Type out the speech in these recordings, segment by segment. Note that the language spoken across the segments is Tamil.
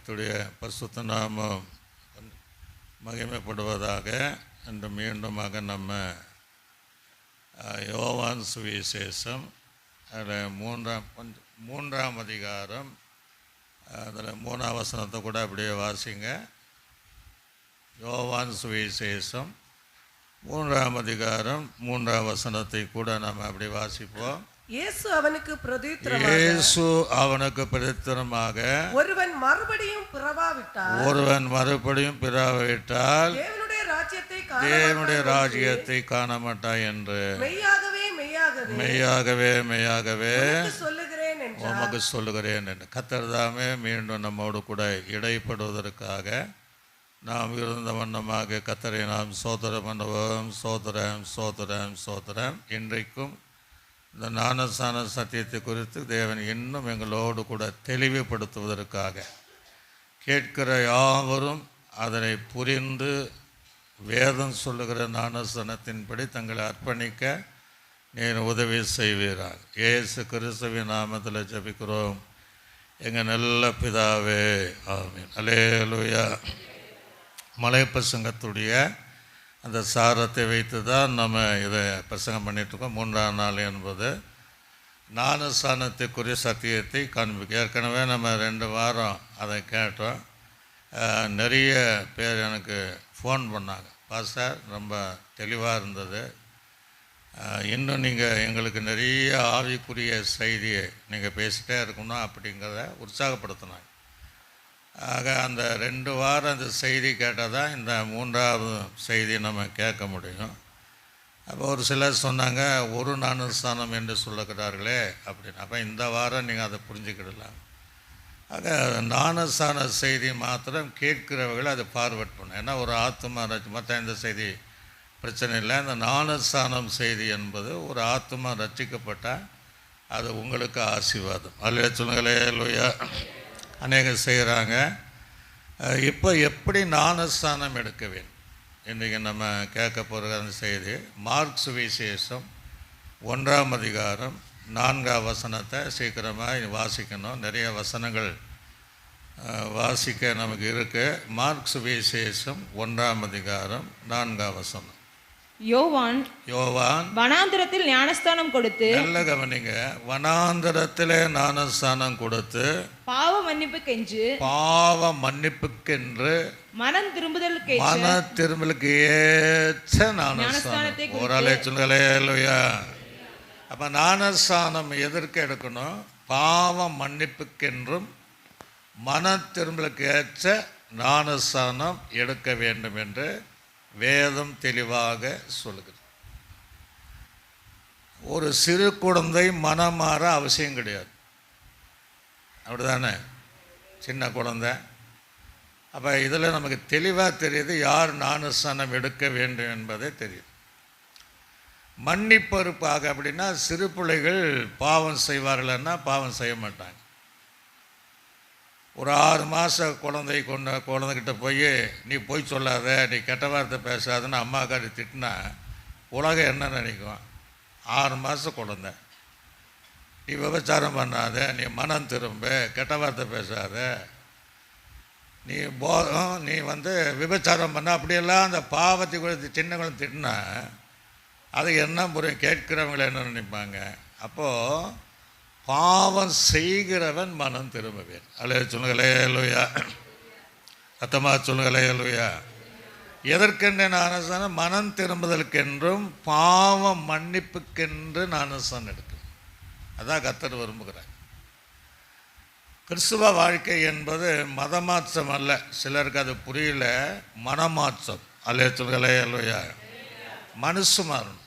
கர்த்தருடைய பரிசுத்த நாமம் மகிமைப்படுவதாக. என்று மீண்டுமாக நம்ம யோவான் சுவிசேஷம் அதில் மூன்றாம் அதிகாரம் அதில் 3ஆம் வசனத்தை கூட அப்படியே வாசிங்க. யோவான் சுவிசேஷம் 3ஆம் அதிகாரம் 3ஆம் வசனத்தை கூட நம்ம அப்படி வாசிப்போம். இயேசு அவனுக்கு பிரதித்திரமாக ஒருவன் மறுபடியும் பிறவாவிட்டால் தேவனுடைய ராஜ்யத்தை காண மாட்டாய் என்று மெய்யாகவே உமக்கு சொல்லுகிறேன் என்று கர்த்தர் தாமே மீண்டும் நம்மோடு கூட இடைப்படுவதற்காக நாம் இருந்த வண்ணமாக கர்த்தரை நாம் சோதரம் பண்ணுவோம். சோதரம். இன்றைக்கும் இந்த ஞானஸ்நான சத்தியத்தை குறித்து தேவன் இன்னும் எங்களோடு கூட தெளிவுபடுத்துவதற்காக கேட்கிற யாவரும் அதனை புரிந்து வேதம் சொல்லுகிற ஞானஸ்நானத்தின்படி தங்களை அர்ப்பணிக்க நீர் உதவி செய்வீராக. இயேசு கிறிஸ்துவின் நாமத்தில் ஜெபிக்கிறோம் எங்கள் நல்ல பிதாவே, ஆமென். அல்லேலூயா. மலைப்பிரசங்கத்துடைய அந்த சாரத்தை வைத்து தான் நம்ம இதை பிரசங்கம் பண்ணிகிட்ருக்கோம். 3ஆம் நாள் என்பது ஞானஸ்நானத்துக்குரிய சத்தியத்தை காண்பிக்க. ஏற்கனவே நம்ம 2 வாரம் அதை கேட்டோம். நிறைய பேர் எனக்கு ஃபோன் பண்ணாங்க, பாஸ்டர் ரொம்ப தெளிவாக இருந்தது, இன்னும் நீங்கள் எங்களுக்கு நிறைய ஆவிக்குரிய செய்தியை நீங்கள் பேசிகிட்டே இருக்கணும் அப்படிங்கிறத உற்சாகப்படுத்தினாங்க. ஆக அந்த 2 வாரம் அந்த செய்தி கேட்டால் தான் இந்த 3ஆவது செய்தி நம்ம கேட்க முடியும். அப்போ ஒரு சிலர் சொன்னாங்க, ஒரு ஞானஸ்நானம் என்று சொல்லுகிறார்களே அப்படின்னு. அப்போ இந்த வாரம் நீங்கள் அதை புரிஞ்சுக்கிடலாம். ஆக ஞானஸ்நான செய்தி மாத்திரம் கேட்கிறவர்கள் அதை ஃபார்வர்ட் பண்ணணும். ஏன்னா ஒரு ஆத்மா மற்ற இந்த செய்தி பிரச்சனை இல்லை. இந்த ஞானஸ்நானம் செய்தி என்பது ஒரு ஆத்மா ரட்சிக்கப்பட்டால் அது உங்களுக்கு ஆசீர்வாதம். அல்ல சொல்லுங்களே லோயா. அநேகம் செய்கிறாங்க. இப்போ எப்படி ஞானஸ்நானம் எடுக்க வேண்டும் இன்றைக்கி நம்ம கேட்க போகிற அந்த செய்தி மார்க் சுவிசேஷம் 1ஆம் அதிகாரம் 4ஆம் வசனத்தை சீக்கிரமாக வாசிக்கணும். நிறைய வசனங்கள் வாசிக்க நமக்கு இருக்குது. மார்க் சுவிசேஷம் 1ஆம் அதிகாரம் 4ஆம் வசனம். யோவான் வனாந்தரத்தில் ஞானஸ்தானம் கொடுத்து, நல்ல கவனிங்க, வனாந்தரத்தில் ஞானஸ்தானம் கொடுத்து பாவ மன்னிப்புக்கென்று மனம் திரும்பலுக்கு ஏற்ற ஞானஸ்தானத்தை ஓராளே சொல்லுங்களே இல்லையா. அப்போ ஞானஸ்தானம் எதற்கு எடுக்கணும்? பாவ மன்னிப்புக்கென்றும் மன திரும்பலுக்கு ஏற்ற ஞானஸ்தானம் எடுக்க வேண்டும் என்று வேதம் தெளிவாக சொல்லுகிறது. ஒரு சிறு குழந்தை மனம் மாற அவசியம் கிடையாது, அப்படிதானே? சின்ன குழந்தை. அப்போ இதில் நமக்கு தெளிவாக தெரியுது யார் ஞானஸ்நானம் எடுக்க வேண்டும் என்பதே தெரியும். மன்னிப்பறுப்பாக அப்படின்னா சிறு பிள்ளைகள் பாவம் செய்வார்கள்னா பாவம் செய்ய மாட்டாங்க. ஒரு 6 மாத குழந்தைகிட்ட போய் நீ போய் சொல்லாத, நீ கெட்ட வார்த்தை பேசாதுன்னு அம்மாக்காரி திட்டினா உலகம் என்ன நினைக்கும்? 6 மாத குழந்தை, நீ விபச்சாரம் பண்ணாத, நீ மனம் திரும்ப, கெட்ட வார்த்தை பேசாத, நீ விபச்சாரம் பண்ண, அப்படியெல்லாம் அந்த பாவத்தை கூட சின்னங்களும் திட்டினா அது என்ன புரியும்? கேட்கிறவங்களை என்ன நினைப்பாங்க? அப்போது பாவம் செய்கிறவன் மனம் திரும்பவேன். அல்ல சொல்லுங்களே லோயா. சத்தமாக சொல்லுங்களே லோயா. எதற்கென்று ஞானஸ்நானம்? மனம் திரும்புதலுக்கென்றும் பாவம் மன்னிப்புக்கென்று ஞானஸ்நானம் எடுக்கணும். அதான் கர்த்தர் விரும்புகிறார். கிறிஸ்துவ வாழ்க்கை என்பது மதமாற்றம் அல்ல. சிலருக்கு அது புரியல. மனமாற்றம். அல்ல சொல்லுங்களே லோயா. மனசு மாறணும்.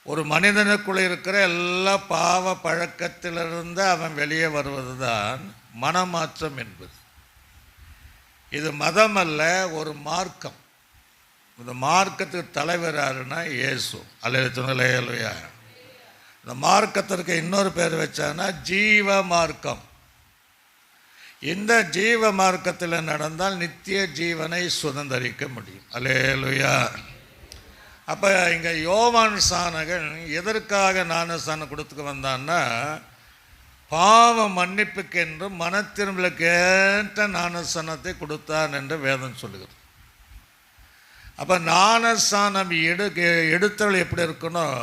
ஒரு மனிதனுக்குள்ளே இருக்கிற எல்லா பாவ பழக்கத்திலிருந்து அவன் வெளியே வருவது தான் மனமாற்றம் என்பது. இது மதம் அல்ல, ஒரு மார்க்கம். இந்த மார்க்கத்துக்கு தலைவர் யாருன்னா இயேசு. அல்லேலூயா. இந்த மார்க்கத்திற்கு இன்னொரு பேர் வச்சான்னா ஜீவ மார்க்கம். இந்த ஜீவ மார்க்கத்தில் நடந்தால் நித்திய ஜீவனை சுதந்தரிக்க முடியும். அல்லேலூயா. அப்போ இங்கே யோவான் சானகன் எதற்காக ஞானஸ்நானம் கொடுத்துக்க வந்தான்னா பாவ மன்னிப்புக்கென்று மனத்திரும்பலுக்கு ஏற்ற ஞானஸ்தானத்தை கொடுத்தான் என்று வேதம் சொல்லுகிறது. அப்போ ஞானஸ்தானம் எடுத்தவள் எப்படி இருக்கணும்,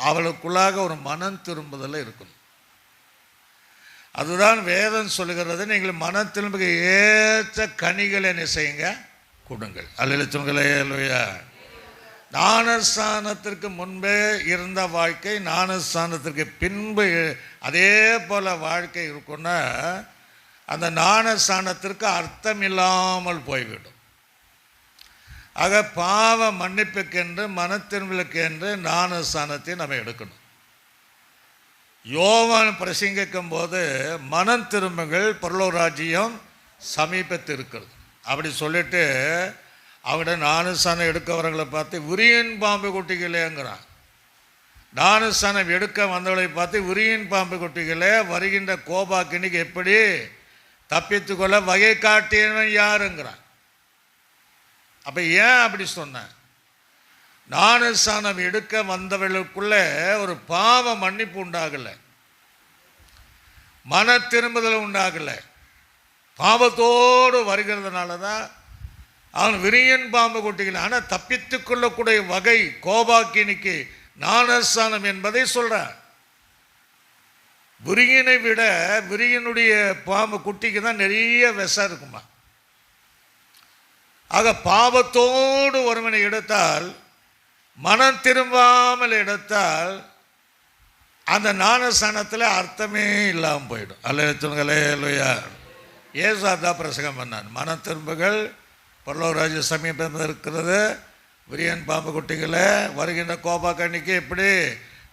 அவளுக்குள்ளாக ஒரு மனம் திரும்புதல் இருக்கணும். அதுதான் வேதம் சொல்லுகிறது. நீங்கள் மனம் திரும்புக்கு ஏற்ற கனிகளை என்ன செய்யுங்க, கொடுங்கள். அல்லேலூயா. ஞானஸ்தானத்திற்கு முன்பே இருந்த வாழ்க்கை, ஞானஸ்தானத்திற்கு பின்பு அதே போல் வாழ்க்கை இருக்குன்னா அந்த ஞானஸ்தானத்திற்கு அர்த்தம் இல்லாமல் போய்விடும். ஆக பாவ மன்னிப்புக்கென்று மனத்திரும்பலுக்கு என்று ஞானஸ்தானத்தை நம்ம எடுக்கணும். யோவான் பிரசங்கிக்கும் போது மனம் திரும்புங்கள், பரலோக ராஜ்யம் சமீபத்தில் இருக்கிறது அப்படி சொல்லிட்டு அவங்கள்ட்ட ஞானஸ்தானம் எடுக்கவர்களை பார்த்து விரியன் பாம்பு குட்டிகளேங்கிறான். ஞானஸ்தானம் எடுக்க வந்தவர்களை பார்த்து விரியன் பாம்பு குட்டிகளே, வருகின்ற கோபாக்கினிக்கு எப்படி தப்பித்துக்கொள்ள வகை காட்டியவன் யாருங்கிறான். அப்போ ஏன் அப்படி சொன்னேன், ஞானஸ்தானம் எடுக்க வந்தவர்களுக்குள்ள ஒரு பாவ மன்னிப்பு உண்டாகலை, மன திரும்புதல் உண்டாகலை. பாவத்தோடு வருகிறதுனால தான் அவன் விரியன் பாம்பு குட்டிகள். ஆனால் தப்பித்து கொள்ளக்கூடிய வகை கோபாக்கினிக்கு ஞானஸ்தானம் என்பதை சொல்கிறார். விரியனை விட விரியனுடைய பாம்பு குட்டிக்கு தான் நிறைய விஷம் இருக்குமா. ஆக பாவத்தோடு ஒருவனை எடுத்தால், மனம் திரும்பாமல் எடுத்தால் அந்த ஞானஸ்தானத்தில் அர்த்தமே இல்லாமல் போயிடும். அல்லேலூயா. ஏசு அதான் பிரசங்கம் பண்ணார், மனம் திரும்புகள், பரலோக ராஜ்யம் சமீபத்தில் இருக்கிறது, விரியன் பாம்பு குட்டிகளை வருகின்ற கோபாக்கண்ணிக்கு எப்படி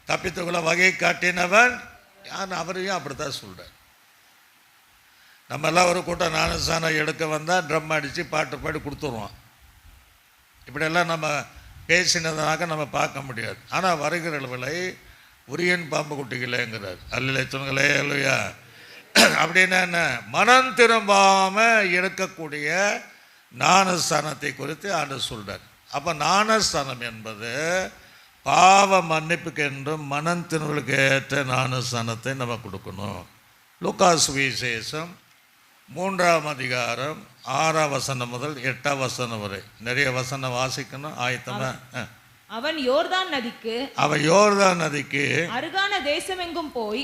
தப்பித்துக்குள்ள வகை காட்டினவன் யார். அவரையும் அப்படித்தான் சொல்கிறார். நம்ம எல்லாம் ஒரு கூட்டம் ஞானஸ்தானம் எடுக்க வந்தால் ட்ரம் அடித்து பாட்டு பாடி கொடுத்துருவோம். இப்படியெல்லாம் நம்ம பேசினதாக நம்ம பார்க்க முடியாது. ஆனால் வருகிறவர்களை உரியன் பாம்பு குட்டிகளேங்கிறார். அல்லேலூயா. அப்படின்னா என்ன, மனம் திரும்பாமல் இருக்கக்கூடிய ஞானஸ்தானத்தை குறித்து ஆண்டவர் சொல்கிறார். அப்போ ஞானஸ்தானம் என்பது பாவ மன்னிப்புக்கு என்றும் மனம் திரும்பலுக்கு ஏற்ற ஞானஸ்தானத்தை நம்ம கொடுக்கணும். லூக்கா சுவிசேஷம் 3ஆம் அதிகாரம் 6ஆம் வசனம் முதல் 8ஆம் வசனம் வரை நிறைய வசனம் வாசிக்கணும். ஆயத்தமா? அவன் யோர்தான் நதிக்கு அருகான தேசமெங்கும் போய்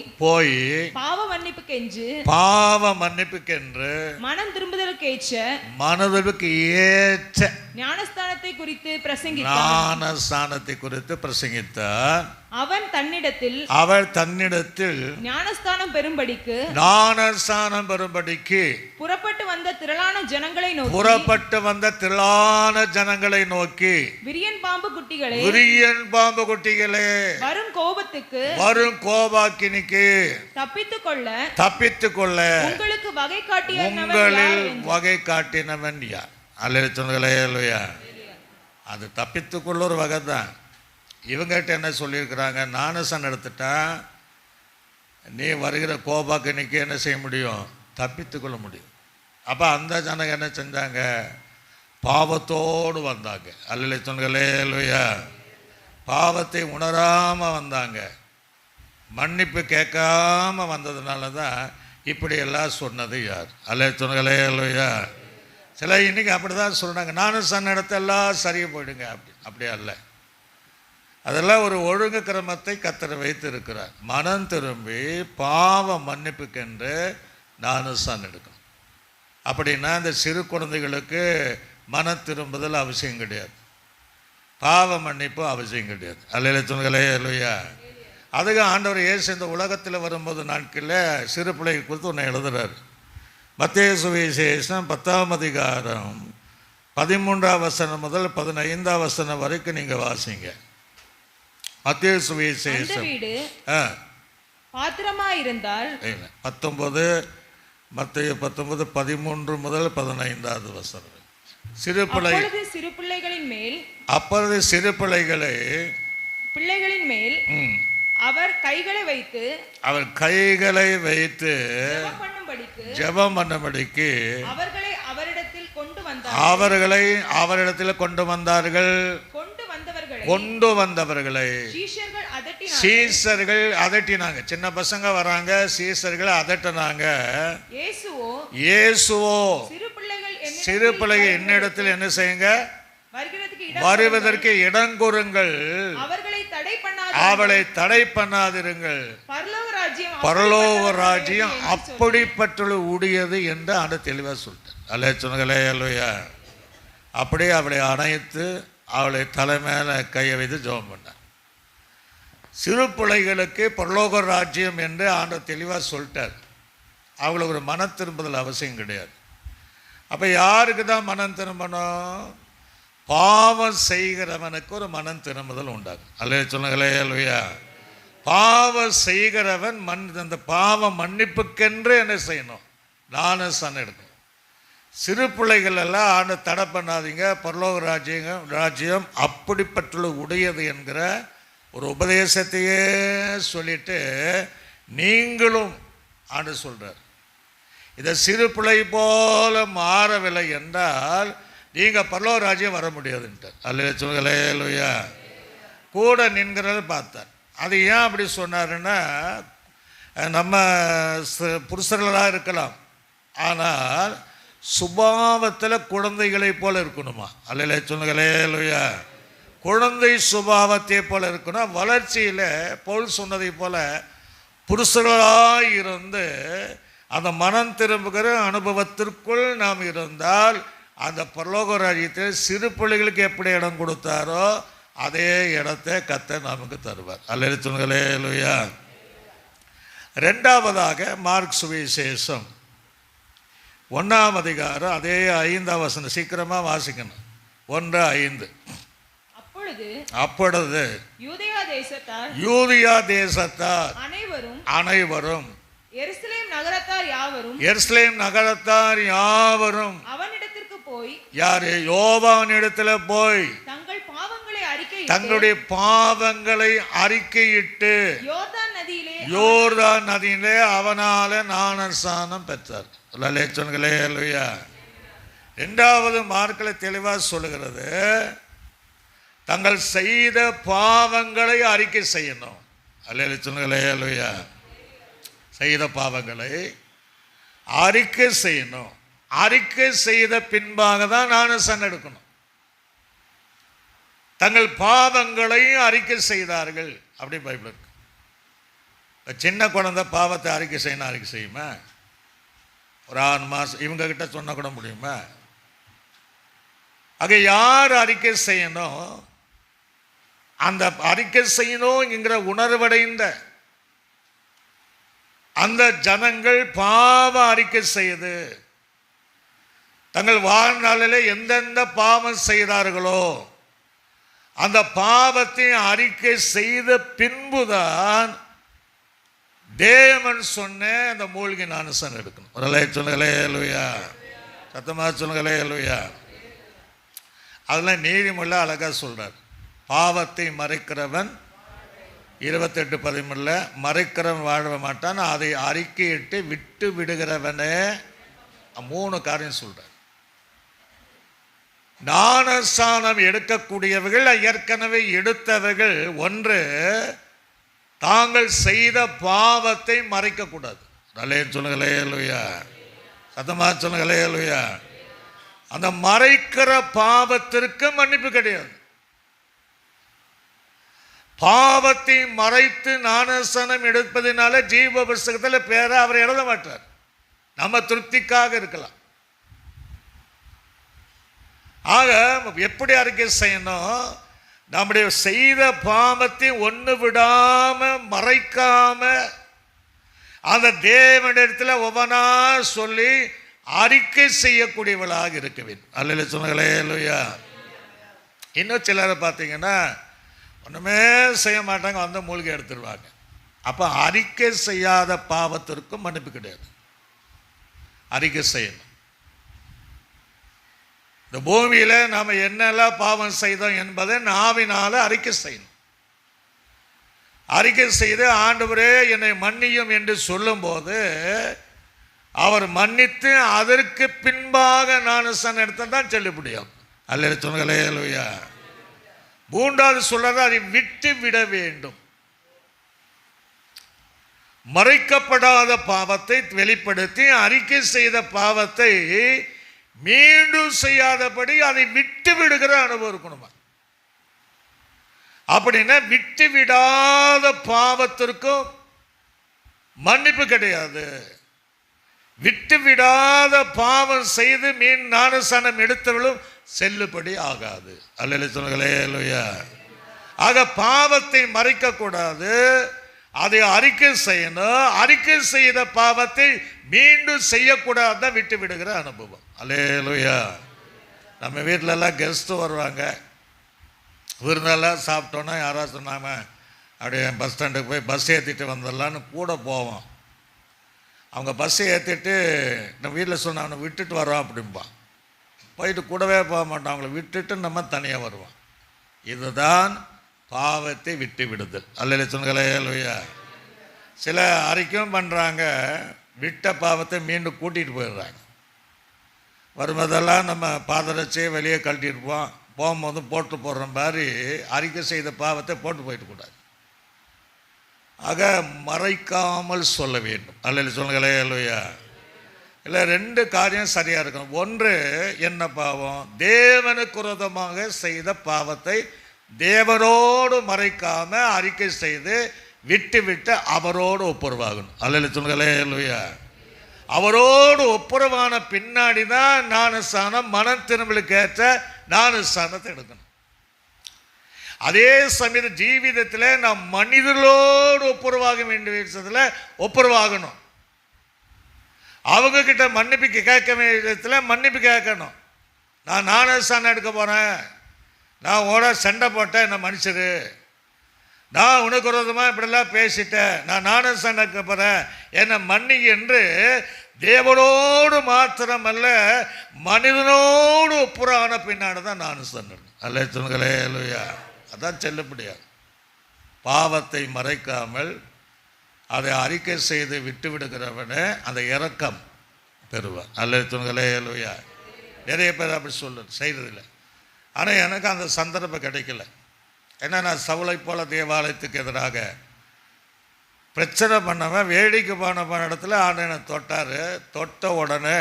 பாவ மன்னிப்புக்கென்று மனம் திரும்புதலுக்கு ஏற்ற ஞானஸ்தானத்தை குறித்து பிரசங்கித்தார். அவள் தன்னிடத்தில் ஞானஸ்தானம் பெறும்படிக்கு புறப்பட்டு வந்த திரளான ஜனங்களை நோக்கி விரியன் பாம்பு குட்டிகளே வரும் கோபாக்கினிக்கு தப்பித்துக்கொள்ள உங்களுக்கு வகை காட்டினவன் யார். அல்லேலூயா. அது தப்பித்துக்கொள்ள ஒரு வகை தான். இவங்ககிட்ட என்ன சொல்லியிருக்கிறாங்க, ஞானஸ்தானம் எடுத்துட்டா நீ வருகிற கோபாக்கினிக்கு என்ன செய்ய முடியும், தப்பித்துக்கொள்ள முடியும். அப்போ அந்த ஜனங்க என்ன செஞ்சாங்க, பாவத்தோடு வந்தாங்க. அல்லேலூயா. பாவத்தை உணராமல் வந்தாங்க, மன்னிப்பு கேட்காம வந்ததுனால தான் இப்படியெல்லாம் சொன்னது யார். அல்லேலூயா. சில இன்றைக்கி அப்படி தான் சொல்கிறாங்க, ஞானஸ்தானம் எடுத்து எல்லாம் சரியாக போயிடுங்க. அப்படியே அல்ல. அதெல்லாம் ஒரு ஒழுங்கு கிரமத்தை கர்த்தர் வைத்து இருக்கிறார். மனம் திரும்பி பாவ மன்னிப்புக்கென்று ஞானஸ்தானம் எடுக்கணும். அப்படின்னா இந்த சிறு குழந்தைகளுக்கு மன திரும்புதல் அவசியம் கிடையாது, பாவ மன்னிப்பு அவசியம் கிடையாது. அல்லேலூயா. அதுக்கு ஆண்டவர் இயேசு இந்த உலகத்தில் வரும்போது நாட்களில் சிறு பிள்ளைகள் குறித்து ஒன்று எழுதுகிறார். மத்தேயு சுவிசேஷம் 10ஆம் அதிகாரம் 13ஆம் வசனம் முதல் 15ஆம் வசனம் வரைக்கும் நீங்கள் வாசிங்க. மத்தேயு சுவிசேஷம் பாத்திரமாயிருந்தால் 19 மத்தேயு 19:13 முதல் 15ஆவது வசனம். அப்பொழுது சிறு பிள்ளைகளின் மேல் அவர் கைகளை வைத்து ஜெபம் பண்ணும்படிக்கு அவர்களை அவரிடத்தில் கொண்டு வந்தார்கள். கொண்டு வந்தவர்களை சீசர்கள் அதட்டினாங்க. சின்ன பசங்க வராங்க, சீசர்கள் அதட்டினாங்க. இயேசுவோ சிறு பிள்ளைகள் என்னிடத்தில் என்ன செய்யுங்க, வருவதற்கு இடங்கொருங்கள், அவளை தடை பண்ணாதிருங்கள், பரலோக ராஜ்யம் அப்படிப்பட்டுள்ள உடையது என்று ஆண்டு தெளிவாக சொல்லிட்டார். அல்ல சொன்னங்களே அல்லையா. அப்படியே அவளை அணைத்து அவளை தலைமையில கையை வைத்து ஜெபம் பண்ணார். சிறு பிள்ளைகளுக்கு பரலோக ராஜ்யம் என்று ஆண்டு தெளிவாக சொல்லிட்டார். அவங்களுக்கு ஒரு மன திரும்புதல் அவசியம் கிடையாது. அப்போ யாருக்கு தான் மனம் திரும்பணும்? பாவம் செய்கிறவனுக்கு ஒரு மனம் திரும்புதல் உண்டாகும். அல்ல சொன்னங்களே அல்லையா. பாவம் செய்கிறவன் அந்த பாவம் மன்னிப்புக்கென்று என்ன செய்யணும்? ஞானஸ்நானம் எடுக்கணும். சிறு பிள்ளைகள் எல்லாம் ஆண்டு தடை பண்ணாதீங்க, பரலோக ராஜ்யம் அப்படிப்பட்டுள்ள உடையது என்கிற ஒரு உபதேசத்தையே சொல்லிட்டு நீங்களும் ஆண்டு சொல்றார். இதை சிறு பிள்ளை போல மாறவில்லை என்றால் நீங்கள் பரலோக ராஜ்யம் வர முடியாதுன்ட்டார். அல்ல சொல்லுங்களேயா. கூட நின்கிறத பார்த்தார். அது ஏன் அப்படி சொன்னாருன்னா, நம்ம புருஷர்களாக இருக்கலாம், ஆனால் சுபாவத்தில் குழந்தைகளை போல இருக்கணுமா? அல்ல சொல்லுங்களேயா. குழந்தை சுபாவத்தை போல இருக்கணும். வளர்ச்சியில் பவுல் சொன்னதை போல புருஷர்களாக இருந்து அந்த மனம் திரும்புகிற அனுபவத்திற்குள் நாம் இருந்தால் அந்த பரலோக ராஜ்யத்தில் சிறு பிள்ளைகளுக்கு எப்படி இடம் கொடுத்தாரோ அதே இடத்தை கர்த்தர் நமக்கு தருவார். அல்ல சொல்லுங்களேயா. ரெண்டாவதாக மார்க் சுவிசேஷம் 1ஆம் அதிகாரம் அதே 5ஆம் வசனம், சீக்கிரமா வாசிக்கணும். 1:5. அப்பொழுது யூதேயா தேசத்தார் அனைவரும் எருசலேம் நகரத்தார் யாவரும் யாரு? யோவானிடத்துல போய் தங்களுடைய பாவங்களை அறிக்கையிட்டு யோர்தான் நதியிலே அவனால ஞானஸ்நானம் பெற்றார். சொன்னங்களே அல்லையா. 2வது மார்க்கில் தெளிவாக சொல்லுகிறது, தங்கள் செய்த பாவங்களை அறிக்கை செய்யணும். அல்ல சொன்னங்களே அல்லையா. செய்த பாவங்களை அறிக்கை செய்யணும். அறிக்கை செய்த பின்பாக தான் ஞானஸ்நானம் எடுக்கணும். தங்கள் பாவங்களை அறிக்கை செய்தார்கள் அப்படி பைபிள் இருக்கு. சின்ன குழந்தை பாவத்தை அறிக்கை செய்யணும், அறிக்கை செய்யுமா? ஒரு 6 மாதம் இவங்க கிட்ட சொன்ன கூட முடியுமா? ஆக யார் அறிக்கை செய்யணும்? அந்த அறிக்கை செய்யணுங்கிற உணர்வடைந்த அந்த ஜனங்கள் பாவ அறிக்கை செய்து தங்கள் வாழ்நாளில் எந்தெந்த பாவம் செய்தார்களோ அந்த பாவத்தை அறிக்கை செய்த பின்புதான் தேவன் சொன்ன அந்த மூழ்கி ஞானஸ்நானம் எடுக்கணும். ஒரு சொல்லுங்களே அல்லையா. சத்தமாக சொல்லுங்களே அல்லையா. அதெல்லாம் நீதிமொழியில் அழகாக சொல்றார். பாவத்தை மறைக்கிறவன் 28:13 மறைக்கிறவன் வாழ மாட்டான், அதை அறிக்கையிட்டு விட்டு விடுகிறவனே 3 காரியம் சொல்றார். ஞானஸ்நானம் எடுக்கக்கூடியவர்கள் ஏற்கனவே எடுத்தவர்கள், ஒன்று தாங்கள் செய்த பாவத்தை மறைக்கக்கூடாது. நல்ல சொல்லுங்களே அல்லையா. சத்தமா சொல்லுங்களே அல்லையா. அந்த மறைக்கிற பாவத்திற்கு மன்னிப்பு கிடையாது. பாவத்தை மறைத்து ஞானஸ்நானம் எடுப்பதனால ஜீவ புஸ்தகத்தில் பேரை அவர் எழுத மாட்டார். நம்ம திருப்திக்காக இருக்கலாம். ஆக எப்படி அறிக்கை செய்யணும்? நம்முடைய செய்த பாவத்தை ஒன்று விடாம மறைக்காம அந்த தேவனிடத்தில் ஒவ்வொன்றா சொல்லி அறிக்கை செய்யக்கூடியவளாக இருக்க வேண்டும். அல்ல சொன்னங்களே இல்லையா. இன்னும் சிலரை பார்த்தீங்கன்னா ஒன்றுமே செய்ய மாட்டாங்க, வந்து மூழ்கி எடுத்துருவாங்க. அப்போ அறிக்கை செய்யாத பாவத்திற்கும் மன்னிப்பு கிடையாது. அறிக்கை செய்யணும். இந்த பூமியில் நாம் என்னெல்லாம் பாவம் செய்தோம் என்பதை நாவினால அறிக்கை செய்யணும். அறிக்கை செய்து ஆண்டவரே என்னை மன்னியும் என்று சொல்லும்போது அவர் மன்னித்து அதற்கு பின்பாக ஞானஸ்நானம் எடுத்தால் தான் செல்லுபடியாகும். அல்ல சொன்னங்களே அல்லையா. 3வது சொல்றது, அதை விட்டு விட வேண்டும். மறைக்கப்படாத பாவத்தை வெளிப்படுத்தி அறிக்கை செய்த பாவத்தை மீண்டும் செய்யாதபடி அதை விட்டு விடுகிற அனுபவம் இருக்கணுமா? அப்படின்னா விட்டு விடாத பாவத்திற்கும் மன்னிப்பு கிடையாது. விட்டு விடாத பாவம் செய்து மீன் ஞானஸ்நானம் எடுத்தவளும் செல்லுபடி ஆகாது. அல்லேலூயா சொல்லுங்களே. அல்லேலூயா. ஆக பாவத்தை மறைக்க கூடாது, அதை அறிக்கை செய்யணும். அறிக்கை செய்த பாவத்தை மீண்டும் செய்யக்கூடாது, விட்டு விடுகிற அனுபவம். அல்லேலூயா. நம்ம வீட்டிலலாம் கெஸ்ட்டு வருவாங்க, விருந்தெல்லாம் சாப்பிட்டோன்னா யாராவது சொன்னாங்க அப்படியே பஸ் ஸ்டாண்டுக்கு போய் பஸ் ஏற்றிட்டு வந்துடலான்னு கூட போவோம். அவங்க பஸ்ஸை ஏற்றிட்டு நம்ம வீட்டில் சொன்ன அவனை விட்டுட்டு வரோம் அப்படிம்பான். போயிட்டு கூடவே போக மாட்டோம், அவங்கள விட்டுட்டு நம்ம தனியாக வருவோம். இதுதான் பாவத்தை விட்டு விடுதல். அல்லேலூயா சொல்லுங்களே. அல்லேலூயா. சில அறிக்கையும் பண்ணுறாங்க, விட்ட பாவத்தை மீண்டும் கூட்டிகிட்டு போயிடுறாங்க. வரும்போதெல்லாம் நம்ம பாதரட்சியை வெளியே கழட்டிருப்போம், போகும்போது போட்டு போடுற மாதிரி அறிக்கை செய்த பாவத்தை போட்டு போயிட்டு கூடாது. ஆக மறைக்காமல் சொல்ல வேண்டும். அல்லேலூயா சொல்லுங்களே. அல்லேலூயா. இல்லை, ரெண்டு காரியம் சரியாக இருக்கணும். ஒன்று என்ன பாவம்? தேவனுக்கு விரோதமாக செய்த பாவத்தை தேவனோடு மறைக்காம அறிக்கை செய்து விட்டு விட்டு அவரோடு ஒப்புரவாகணும். அல்லேலூயா சொல்லுங்களே. அல்லேலூயா. அவரோடு ஒப்புரவான பின்னாடி தான் ஞானஸ்நானம், மன திரும்பலுக்கு ஏற்ற ஞானஸ்நானத்தை எடுக்கணும். அதே சமயம் ஜீவிதத்தில் நாம் மனிதர்களோடு ஒப்புரவாக வேண்டிய விஷயத்தில் ஒப்புரவாகணும். அவங்க கிட்ட மன்னிப்பு கேட்க வேண்டிய விஷயத்தில் மன்னிப்பு கேட்கணும். நான் ஞானஸ்நானம் எடுக்க போகிறேன், நான் ஓட சண்டை போட்டேன், என்னை மன்னிச்சிரு, நான் உனக்கு விரோதமாக இப்படிலாம் பேசிட்டேன், நான் ஞானஸ்நானம் எடுக்க போகிறேன், என்னை மன்னி என்று தேவனோடு மாத்திரமல்ல மனிதனோடு ஒப்புரான பின்னாடி தான் ஞானஸ்நானம். அல்லேலூயா சொல்லுங்களே. அல்லேலூயா. அதான் செல்லுபடியாது. பாவத்தை மறைக்காமல் அதை அறிக்கை செய்து விட்டு விடுகிறவனே அந்த இரக்கம் பெறுவான். அல்லேலூயா சொல்லுங்களே. அல்லேலூயா. நிறைய பேர் அப்படி செய்கிறதில்லை. ஆனால் எனக்கு அந்த சந்தர்ப்பம் கிடைக்கல. ஏன்னா நான் சவுளை போல தேவாலயத்துக்கு எதிராக பிரச்சனை பண்ணவன் வேடிக்கை போன இடத்துல ஆண்டனை தொட்டார். தொட்ட உடனே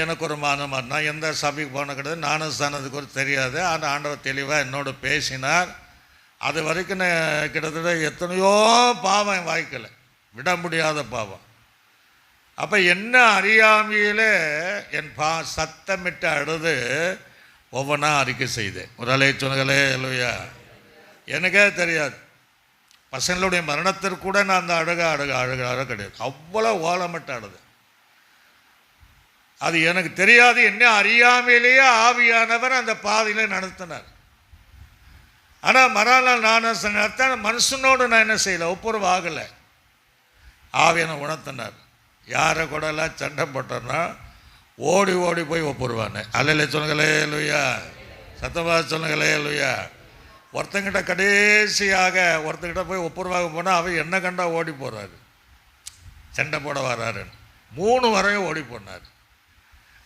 எனக்கு ஒரு மானம், நான் எந்த சபைக்கு போன கிடையாது, ஞானஸ்நானத்துக்கு ஒரு தெரியாது. ஆனால் ஆண்டவர் தெளிவாக என்னோடு பேசினார். அது வரைக்கும் கிட்டத்தட்ட எத்தனையோ பாவம் என் வாழ்க்கையில் விட முடியாத பாவம். அப்போ என்ன அறியாமையில் என் சத்தமிட்டு அழுது ஒவ்வொன்றா அறிக்கை செய்தேன். ஒரு அல்லேலூயா சொல்லுங்களே. அல்லேலூயா. எனக்கே தெரியாது, பசங்களுடைய மரணத்திற்கு கூட நான் அந்த அழுக கிடையாது, அவ்வளோ ஓலமிட்டு அழுது. அது எனக்கு தெரியாது, என்ன அறியாமையிலேயே ஆவியானவர் அந்த பாதையில் நடத்தினார். ஆனால் மறுநாள் ஞானஸ்நானம் நடத்த மனுஷனோடு நான் என்ன செய்யலை, ஒப்புரவு ஆகலை. ஆவியான உணர்த்தினார். யாரை கூட எல்லாம் சண்டை போட்டோன்னா ஓடி ஓடி போய் ஒப்புருவானே. அல்லேலூயா சொல்லுங்களே. அல்லேலூயா. சத்தமாக சொல்லுங்களே. அல்லேலூயா. ஒருத்தங்கிட்ட கடைசியாக ஒருத்தங்கிட்ட போய் ஒப்புரவாக போனால் அவன் என்ன கண்டா ஓடி போகிறாரு, சண்டை போட வர்றாருன்னு 3 வரையும் ஓடி போனார்.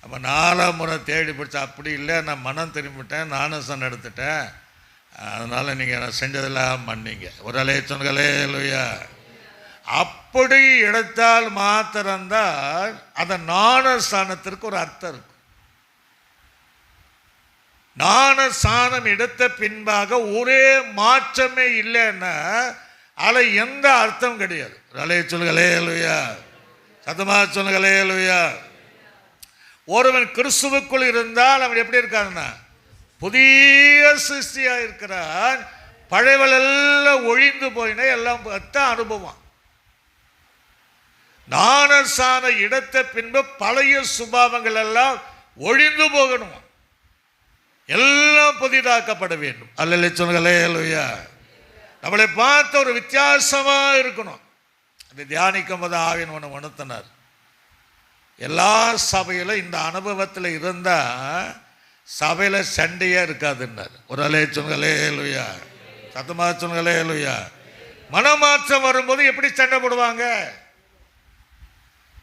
அப்போ 4ஆம் முறை தேடி பிடிச்சா அப்படி இல்லை, நான் மனம் திரும்பிட்டேன், ஞானஸ்நானம் எடுத்துட்டேன், அதனால் நீங்கள் நான் செஞ்சதெல்லாம் மன்னிங்க. ஒரு அல்லேலூயா சொல்லுங்களே. அல்லேலூயா. அப்படி எடுத்தால் மாத்திரம்தான் அந்த ஞானஸ்நானத்திற்கு ஒரு அர்த்தம் இருக்கும். ஞானஸ்நானம் எடுத்த பின்பாக ஒரே மாற்றமே இல்லைன்னா அதில் எந்த அர்த்தம் கிடையாது. அல்லேலூயா சொல்லுங்களே. அல்லேலூயா. சத்தமாக சொல்லுங்களே. அல்லேலூயா. ஒருவன் கிறிஸ்துவுக்குள் இருந்தால் அவன் எப்படி இருக்கான்னா புதிய சிருஷ்டியாக இருக்கிறான். பழையவளெல்லாம் ஒழிந்து போயினா எல்லாம் அனுபவம். ஞானஸ்நானம் எடுத்த பின்பு பழைய சுபாவங்கள் எல்லாம் ஒழிந்து போகணும், எல்லாம் புதிதாக்கப்பட வேண்டும். அல்லேலூயா சொல்லுங்களே. அல்லேலூயா. நம்மளை பார்த்த ஒரு வித்தியாசமாக இருக்கணும். அதை தியானிக்கும் போது ஆவியன் ஒன்று உணர்த்தினார். எல்லா சபையிலும் இந்த அனுபவத்தில் இருந்தால் சபையில் சண்டையே இருக்காதுன்னார். ஒரு அல்லேலூயா சொல்லுங்களே. அல்லேலூயா. சத்தமாக சொல்லுங்களே. அல்லேலூயா. மனமாற்றம் வரும்போது எப்படி சண்டை போடுவாங்க,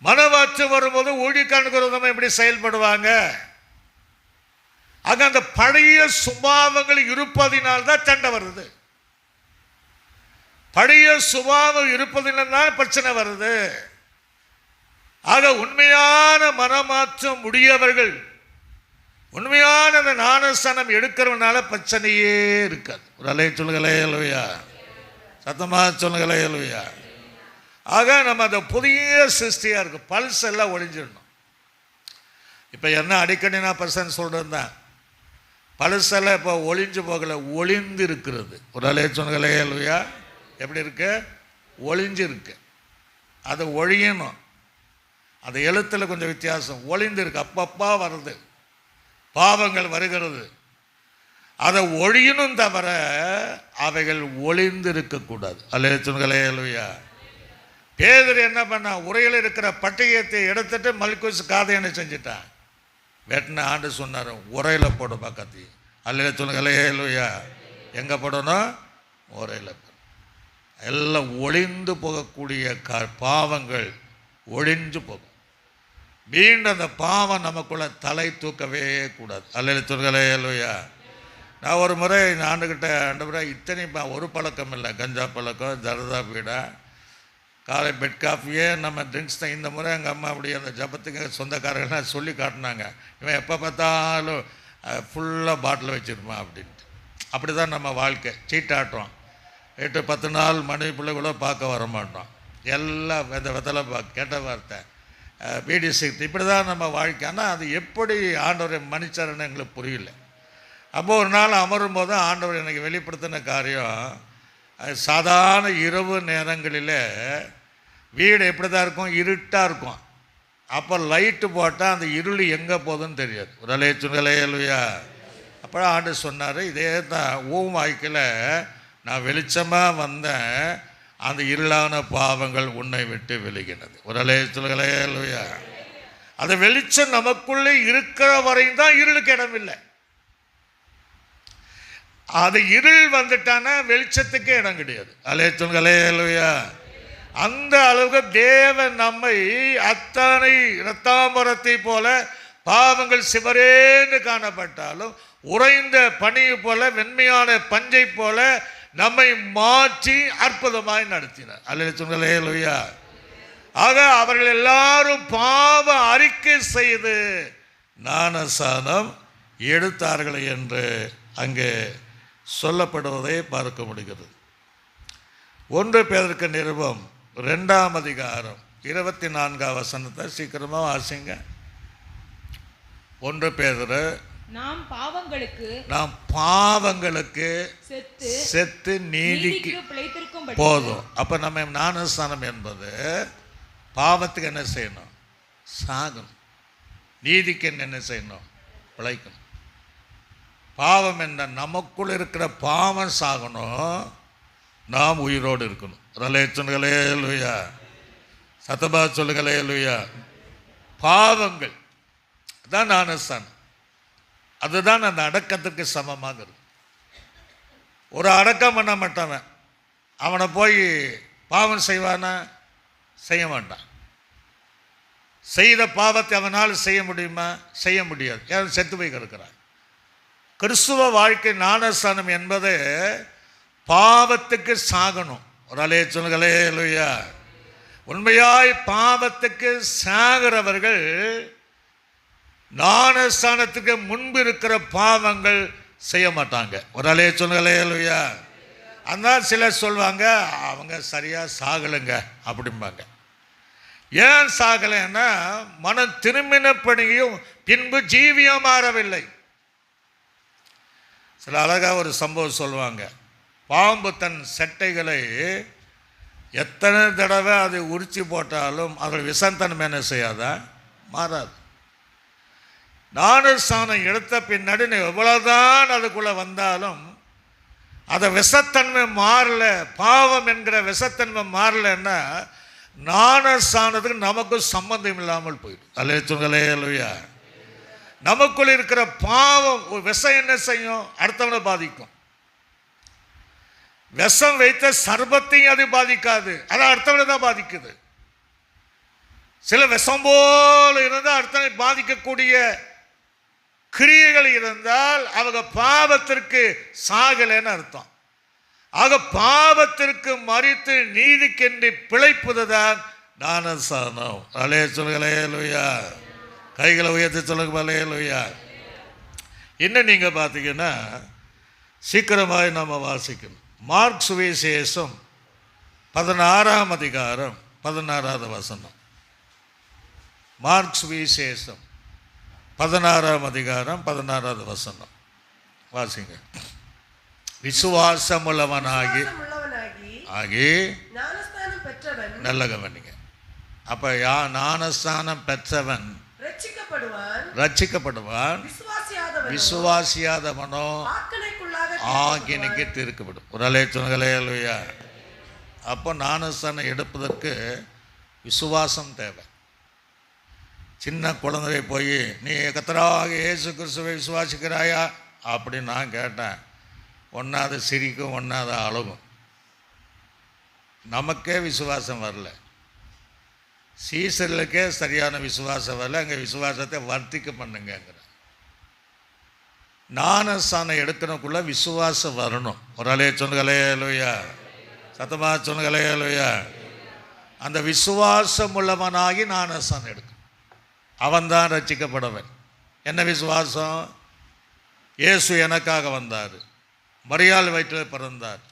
மனமாற்றம் வரும்போது ஊழியக்காரனுக்கு விரோதமாக எப்படி செயல்படுவாங்க. ஆக அந்த பழைய சுபாவங்கள் இருப்பதினால்தான் சண்டை வருது. பழைய சுபாவம் இருப்பதில்தான் பிரச்சனை வருது. ஆக உண்மையான மனமாற்றம் உடையவர்கள், உண்மையான அந்த ஞானஸ்நானம் எடுக்கிறவனால பிரச்சனையே இருக்காது. ஒரு அலைய சொல்லுங்களே அல்லையா, சத்தமா சொல்லுங்களே அல்லையா. ஆக நம்ம அந்த புதிய சிருஷ்டியாக இருக்கும், பல்ஸ் எல்லாம் ஒழிஞ்சிடணும். இப்போ என்ன அடிக்கடி நான் பர்சன் சொல்கிறது தான், பழசெல்லாம் இப்போ ஒளிஞ்சு போகலை, ஒளிந்து இருக்கிறது. ஒரு அலைய சொல்லுங்களே அல்லையா. எப்படி இருக்கு? ஒளிஞ்சு இருக்கு. அது ஒழியணும். அந்த எழுத்தில் கொஞ்சம் வித்தியாசம். ஒளிந்து இருக்கு, அப்பப்பா வருது, பாவங்கள் வருகிறது. அதை ஒழியணும் தவிர அவைகள் ஒளிந்து இருக்கக்கூடாது. அல்லையா சொல்லுங்களே அல்லையா. பேதுரு என்ன பண்ணா, உரையில் இருக்கிற பட்டயத்தை எடுத்துட்டு மல்குஸ் காதை என்ன செஞ்சிட்டான், வெட்டின. ஆண்டு சொன்னார், உரையில் போடு பக்கத்தி. அல்லையா சொல்லுங்களே அல்லையா. எங்கே போடணும்? உரையில் போடும். எல்லாம் ஒளிந்து போகக்கூடிய பாவங்கள் ஒழிஞ்சு போகும். மீண்டும் அந்த பாவம் நமக்குள்ள தலை தூக்கவே கூடாது. அல்லையா சொல்லுங்களே அல்லையா. நான் ஒரு முறை இந்த ஆண்டுகிட்ட ஆண்டவரே, இத்தனை ஒரு பழக்கம் இல்லை, கஞ்சா பழக்கம், ஜரதா பீடா, காலை பெட் காஃபியே நம்ம ட்ரிங்க்ஸ் தான். இந்த முறை எங்கள் அம்மா அப்படி அந்த ஜபத்துக்கு சொந்தக்காரர்கள்லாம் சொல்லி காட்டினாங்க, இவன் எப்போ பார்த்தாலும் ஃபுல்லாக பாட்டில் வச்சுருப்பான் அப்படின்ட்டு. அப்படி தான் நம்ம வாழ்க்கை. சீட்டாட்டம் 8-10 நாள் மனைவி பிள்ளை கூட பார்க்க வர மாட்டோம். எல்லாம் வெத்தலை கேட்ட வார்த்தை, பீடி சிகரெட், இப்படி தான் நம்ம வாழ்க்கை. ஆனால் அது எப்படி ஆண்டவரை மன்னிச்சாருன்னு எங்களுக்கு புரியல. அப்போ ஒரு நாள் அமரும் போது ஆண்டவர் எனக்கு வெளிப்படுத்தின காரியம், சாதாரண இரவு நேரங்களில் வீடு எப்படி தான் இருக்கும், இருட்டாக இருக்கும். அப்போ லைட்டு போட்டால் அந்த இருள் எங்கே போகுதுன்னு தெரியாது. ஒரு அலையா. அப்போ ஆண்டு சொன்னார், இதே தான் வாழ்க்கையில் நான் வெளிச்சமாக வந்தேன், அந்த இருளான பாவங்கள் உன்னை விட்டு விலகினது. ஒரு அலையா. அந்த வெளிச்சம் நமக்குள்ளே இருக்கிற வரையும் தான் இருளுக்கு இடமில்லை. அது இருள் வந்துட்டானா வெளிச்சத்துக்கு இடம் கிடையாது. அலையா. அந்த அளவுக்கு தேவன் நம்மை அத்தனை இரத்தாம்பரத்தை போல பாவங்கள் சிவரேன்னு காணப்பட்டாலும் உறைந்த பனியை போல வெண்மையான பஞ்சை போல நம்மை மாற்றி அற்புதமாய் நடத்தினார். அல்லேலூயா. ஆக அவர்கள் எல்லாரும் பாவ அறிக்கை செய்து ஞானஸ்நானம் எடுத்தார்கள் என்று அங்கே சொல்லப்படுவதை பார்க்க முடிகிறது. 1 பேதுரு நிருபம் 2ஆம் அதிகாரம் 24ஆம் வசனத்தை சீக்கிரமா வாசிங்க. 1 பேதுரு, நாம் பாவங்களுக்கு செத்து நீதிக்கு போதும். அப்ப நம்ம ஞானஸ்நானம் என்பது பாவத்துக்கு என்ன செய்யணும்? சாகணும். நீதிக்கு என்ன செய்யணும்? பிழைக்கணும். பாவம் என்ன? நமக்குள் இருக்கிற பாவம் சாகணும், நாம் உயிரோடு இருக்கணும். ரலேச்சுங்களேலுயா, சத்தபா சொல்லுங்களேலுயா. பாவங்கள் தான் ஞானஸ்நானம். அதுதான் அந்த அடக்கத்துக்கு சமமாக இருக்கும். ஒரு அடக்கம் பண்ண மாட்டவன் அவனை போய் பாவம் செய்வானா? செய்ய மாட்டான். செய்த பாவத்தை அவனால் செய்ய முடியுமா? செய்ய முடியாது. ஏன்? செத்து போய் கிடக்கிறான். கிறிஸ்துவ வாழ்க்கை ஞானஸ்நானம் என்பது பாவத்துக்கு சாகணும். ஒரு அலையா. உண்மையாய் பாவத்துக்கு சாகிறவர்கள் ஞானஸ்நானத்துக்கு முன்பு இருக்கிற பாவங்கள் செய்ய மாட்டாங்க. ஒரு அலையா. அதனால் சிலர் சொல்லுவாங்க, அவங்க சரியாக சாகலைங்க அப்படிம்பாங்க. ஏன் சாகலைன்னா மனம் திரும்பினப்படியும் பின்பு ஜீவியம் மாறவில்லை. சில அழகாக ஒரு சம்பவம் சொல்லுவாங்க. பாம்பு தன் செட்டைகளை எத்தனை தடவை அதை உரிச்சி போட்டாலும் அதில் விஷத்தன்மை என்ன செய்யாதா? மாறாது. ஞானஸ்நானம் எடுத்த பின்னாடி எவ்வளவுதான் அதுக்குள்ளே வந்தாலும் அதை விஷத்தன்மை மாறல, பாவம் என்கிற விஷத்தன்மை மாறலன்னா ஞானஸ்நானத்துக்கு நமக்கு சம்பந்தம் இல்லாமல் போயிடும். அல்லேலூயா. நமக்குள் இருக்கிற பாவம் விஷம் என்ன செய்யும்? அடுத்தவனை பாதிக்கும். விஷம் வைத்த சர்பத்தையும் அது பாதிக்காது, அது அடுத்தவனை தான் பாதிக்குது. சில விஷம் போல இருந்தால் அடுத்தவனை பாதிக்கக்கூடிய கிரியைகள் இருந்தால் அவங்க பாவத்திற்கு சாகலைன்னு அர்த்தம். ஆக பாவத்திற்கு மரித்து நீதிக்கென்று பிழைப்பதுதான் ஞானஸ்நானம். அல்லேலூயா. கைகளை உயர்த்தி சொல்லுங்க அல்லேலூயா. இன்னும் நீங்க பார்த்தீங்கன்னா சீக்கிரமாக நம்ம வாசிக்கணும். மார்க் சுவிசேஷம் 16ஆம் அதிகாரம் 16வது வசனம். மார்க் சுவிசேஷம் 16ஆம் அதிகாரம் 16வது வசனம் வாசிங்க. விசுவாசமுள்ளவனாகி ஞானஸ்நானம் பெற்றவன், நல்ல கவனிங்க. அப்ப ஞானஸ்நானம் பெற்றவன் ரட்சிக்கப்படுவான், விசுவாசியாதவனோ ஆக்கினைக்கு தீர்க்கப்படும். ஒரு அல்லேலூயா. அப்போ ஞானஸ்நானம் எடுப்பதற்கு விசுவாசம் தேவை. சின்ன குழந்தையை போய் நீ கர்த்தராக இயேசு கிறிஸ்துவை விசுவாசிக்கிறாயா அப்படின்னு நான் கேட்டேன். ஒன்றாவது சிரிக்கும், ஒன்றாவது அழுகும். நமக்கே விசுவாசம் வரல, சீசர்களுக்கே சரியான விசுவாசம் வரல. அங்கே விசுவாசத்தை வர்த்திக்க பண்ணுங்கிற ஞானஸ்நானம் எடுக்கணுக்குள்ள விசுவாசம் வரணும். ஒரு அல்லேலூயா. சத்தமா சொல்லுங்க அல்லேலூயா. அந்த விசுவாசம் உள்ளவனாகி ஞானஸ்நானம் எடுக்கணும். அவன்தான் ரட்சிக்கப்படவன். என்ன விசுவாசம்? இயேசு எனக்காக வந்தார், மரியாள் வயிற்றில் பிறந்தார்,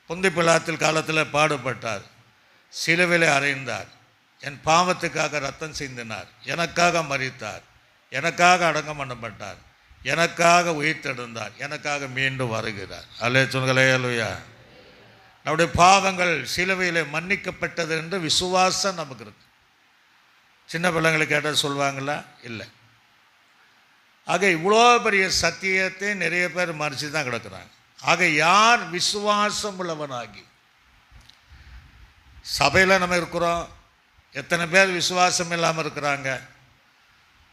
பொந்தி பிலாத்தில் காலத்தில் பாடுபட்டார், சிலுவையிலே அறைந்தார், என் பாவத்துக்காக ரத்தம் சிந்தினார், எனக்காக மரித்தார், எனக்காக அடக்கம் பண்ணப்பட்டார், எனக்காக உயிர்த்தெழுந்தார், எனக்காக மீண்டும் வருகிறார். அல்லேலூயா. நம்முடைய பாவங்கள் சிலுவையிலே மன்னிக்கப்பட்டது என்று விசுவாசம் நமக்கு இருக்கு. சின்ன பிள்ளைங்களுக்கு கேட்டால் சொல்லுவாங்களா? இல்லை. ஆக இவ்வளோ பெரிய சத்தியத்தை நிறைய பேர் மறைச்சு தான் கிடக்கிறாங்க. ஆக யார் விசுவாசம் உள்ளவனாகி, சபையில் நம்ம இருக்கிறோம், எத்தனை பேர் விசுவாசம் இல்லாமல் இருக்கிறாங்க.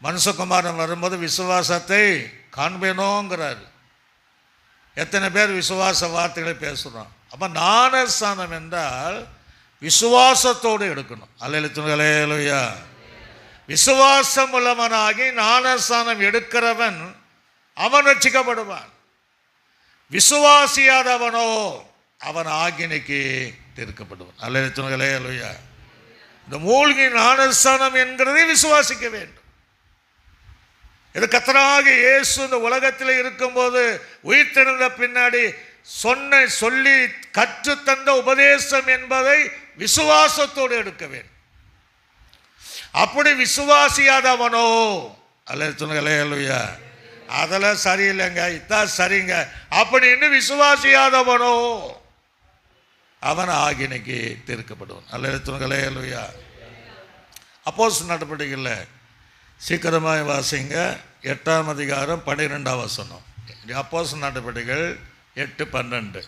மனுஷகுமாரன் வரும்போது விசுவாசத்தை காண்பேனோங்கிறாரு. எத்தனை பேர் விசுவாச வார்த்தைகளை பேசுகிறோம். அப்போ ஞானஸ்நானம் என்றால் விசுவாசத்தோடு எடுக்கணும். அல்லேலூயா. விசுவாசம் உள்ளவனாகி ஞானஸ்நானம் எடுக்கிறவன் அவன் ரட்சிக்கப்படுவான். விசுவாசியாதவனோ அவன் ஆக்கினைக்கு தீர்க்கப்படுவான். அல்லேலூயா. இந்த மூழ்கி ஞானஸ்நானம் என்கிறதை விசுவாசிக்க வேண்டும். இது கர்த்தராகிய இயேசு இந்த உலகத்தில் இருக்கும்போது உயிர்த்தெழுந்த பின்னாடி சொல்லி கற்றுத்தந்த உபதேசம் என்பதை விசுவாசத்தோடு எடுக்க வேண்டும். அப்படி விசுவாசியாதவனோ அல்லேலூயா. அதெல்லாம் சரியில்லைங்க, இதான் சரிங்க அப்படின்னு விசுவாசியாதவனோ அவன் ஆக்கினைக்கு தீர்க்கப்படுவான். அல்லேலூயா. அப்போஸ்தலர் நடபடிகளில் சீக்கிரமாக வாசிங்க. 8ஆம் அதிகாரம் 12ஆம் வசனம். அப்போஸ்தலர் நடபடிகள் 8:12.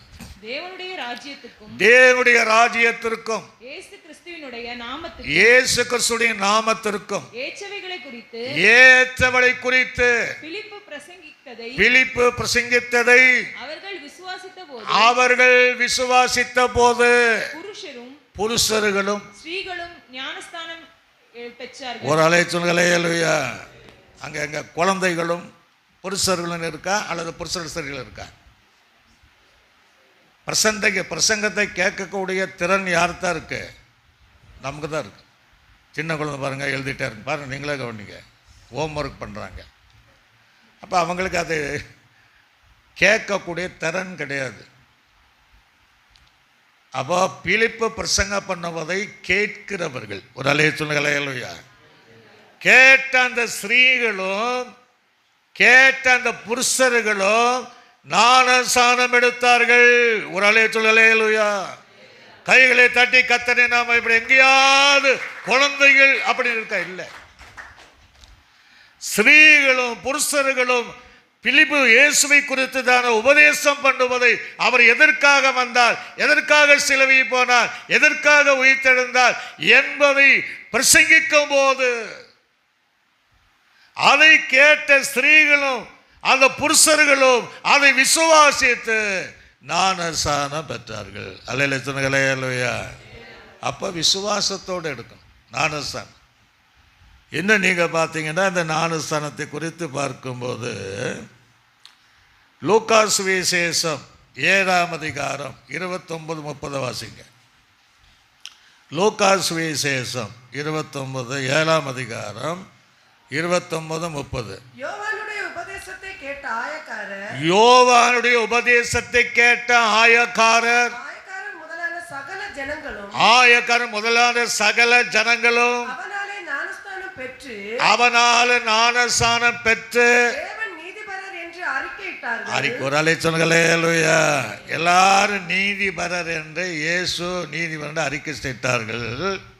தேவனுடைய ராஜ்யத்திற்கும் இயேசு கிறிஸ்துவின் நாமத்திற்கும் ஏற்றவளை குறித்து பிலிப்பு பிரசங்கித்ததை அவர்கள் விசுவாசித்த போது புருஷர்களும் ஸ்திரீகளும் ஞானஸ்நானம் பெற்றார்கள். ஒரு அல்லேலூயா. அங்க குழந்தைகளும் புருஷர்களும் இருக்கா அல்லது புருஷர்கள் ஸ்திரீகள் இருக்கா? பிரசங்கத்தை கேட்கக்கூடிய திறன் யார்தான் இருக்கு? நமக்கு தான் இருக்கு. சின்ன குழந்தை பாருங்க எழுதிட்டே இருக்கு பாருங்க, நீங்களே கவனிங்க, ஹோம் ஒர்க் பண்ணுறாங்க. அப்போ அவங்களுக்கு அது கேட்கக்கூடிய திறன் கிடையாது. அப்போ பிலிப்பு பிரசங்க பண்ணுவதை கேட்கிறவர்கள். ஒரு அல்லேலூயா. கேட்ட அந்த ஸ்திரீகளும் கேட்ட அந்த புருஷர்களும் ஞானஸ்நானம் எடுத்தார்கள். ஒரு அல்லேலூயா. கைகளை தட்டி கர்த்தரை நாம இப்படி எங்கேயாவது குழந்தைகள் அப்படி இருக்கா? இல்லை. ஸ்திரீகளும் புருஷர்களும் பிலிப்பு இயேசுவை குறித்துதான உபதேசம் பண்ணுவதை, அவர் எதற்காக வந்தார், எதற்காக சிலுவைக்கு போனார், எதற்காக உயிர்த்தெழுந்தார் என்பதை பிரசங்கிக்கும் போது அதை கேட்ட ஸ்திரீகளும் அந்த புருஷர்களும் அதை விசுவாசித்து ஞானஸ்நானம் பெற்றார்கள். அல்லேலூயா. அப்போ விசுவாசத்தோடு எடுக்கணும் ஞானஸ்நானம். இன்னும் நீங்கள் பார்த்தீங்கன்னா இந்த ஞானஸ்நானத்தை குறித்து பார்க்கும்போது லூக்கா சுவிசேஷம் 7ஆம் அதிகாரம் 29-30 வாசிங்க. லூக்கா சுவிசேஷம் 29 7ஆம் அதிகாரம் 29-30. யோவானுடைய உபதேசத்தை கேட்ட ஆயக்காரர் யோவானுடைய உபதேசத்தை கேட்ட ஆயக்காரர் முதலான சகல ஜனங்களும் அவனால ஞானஸ்நானம் பெற்று தேவன் நீதிபரர் என்று அறிக்கையிட்டார்கள். அறிக்கை சொன்னங்களே, எல்லாரும் நீதிபரர் என்று இயேசு நீதிபரர் என்று அறிக்கை செய்தார்கள்.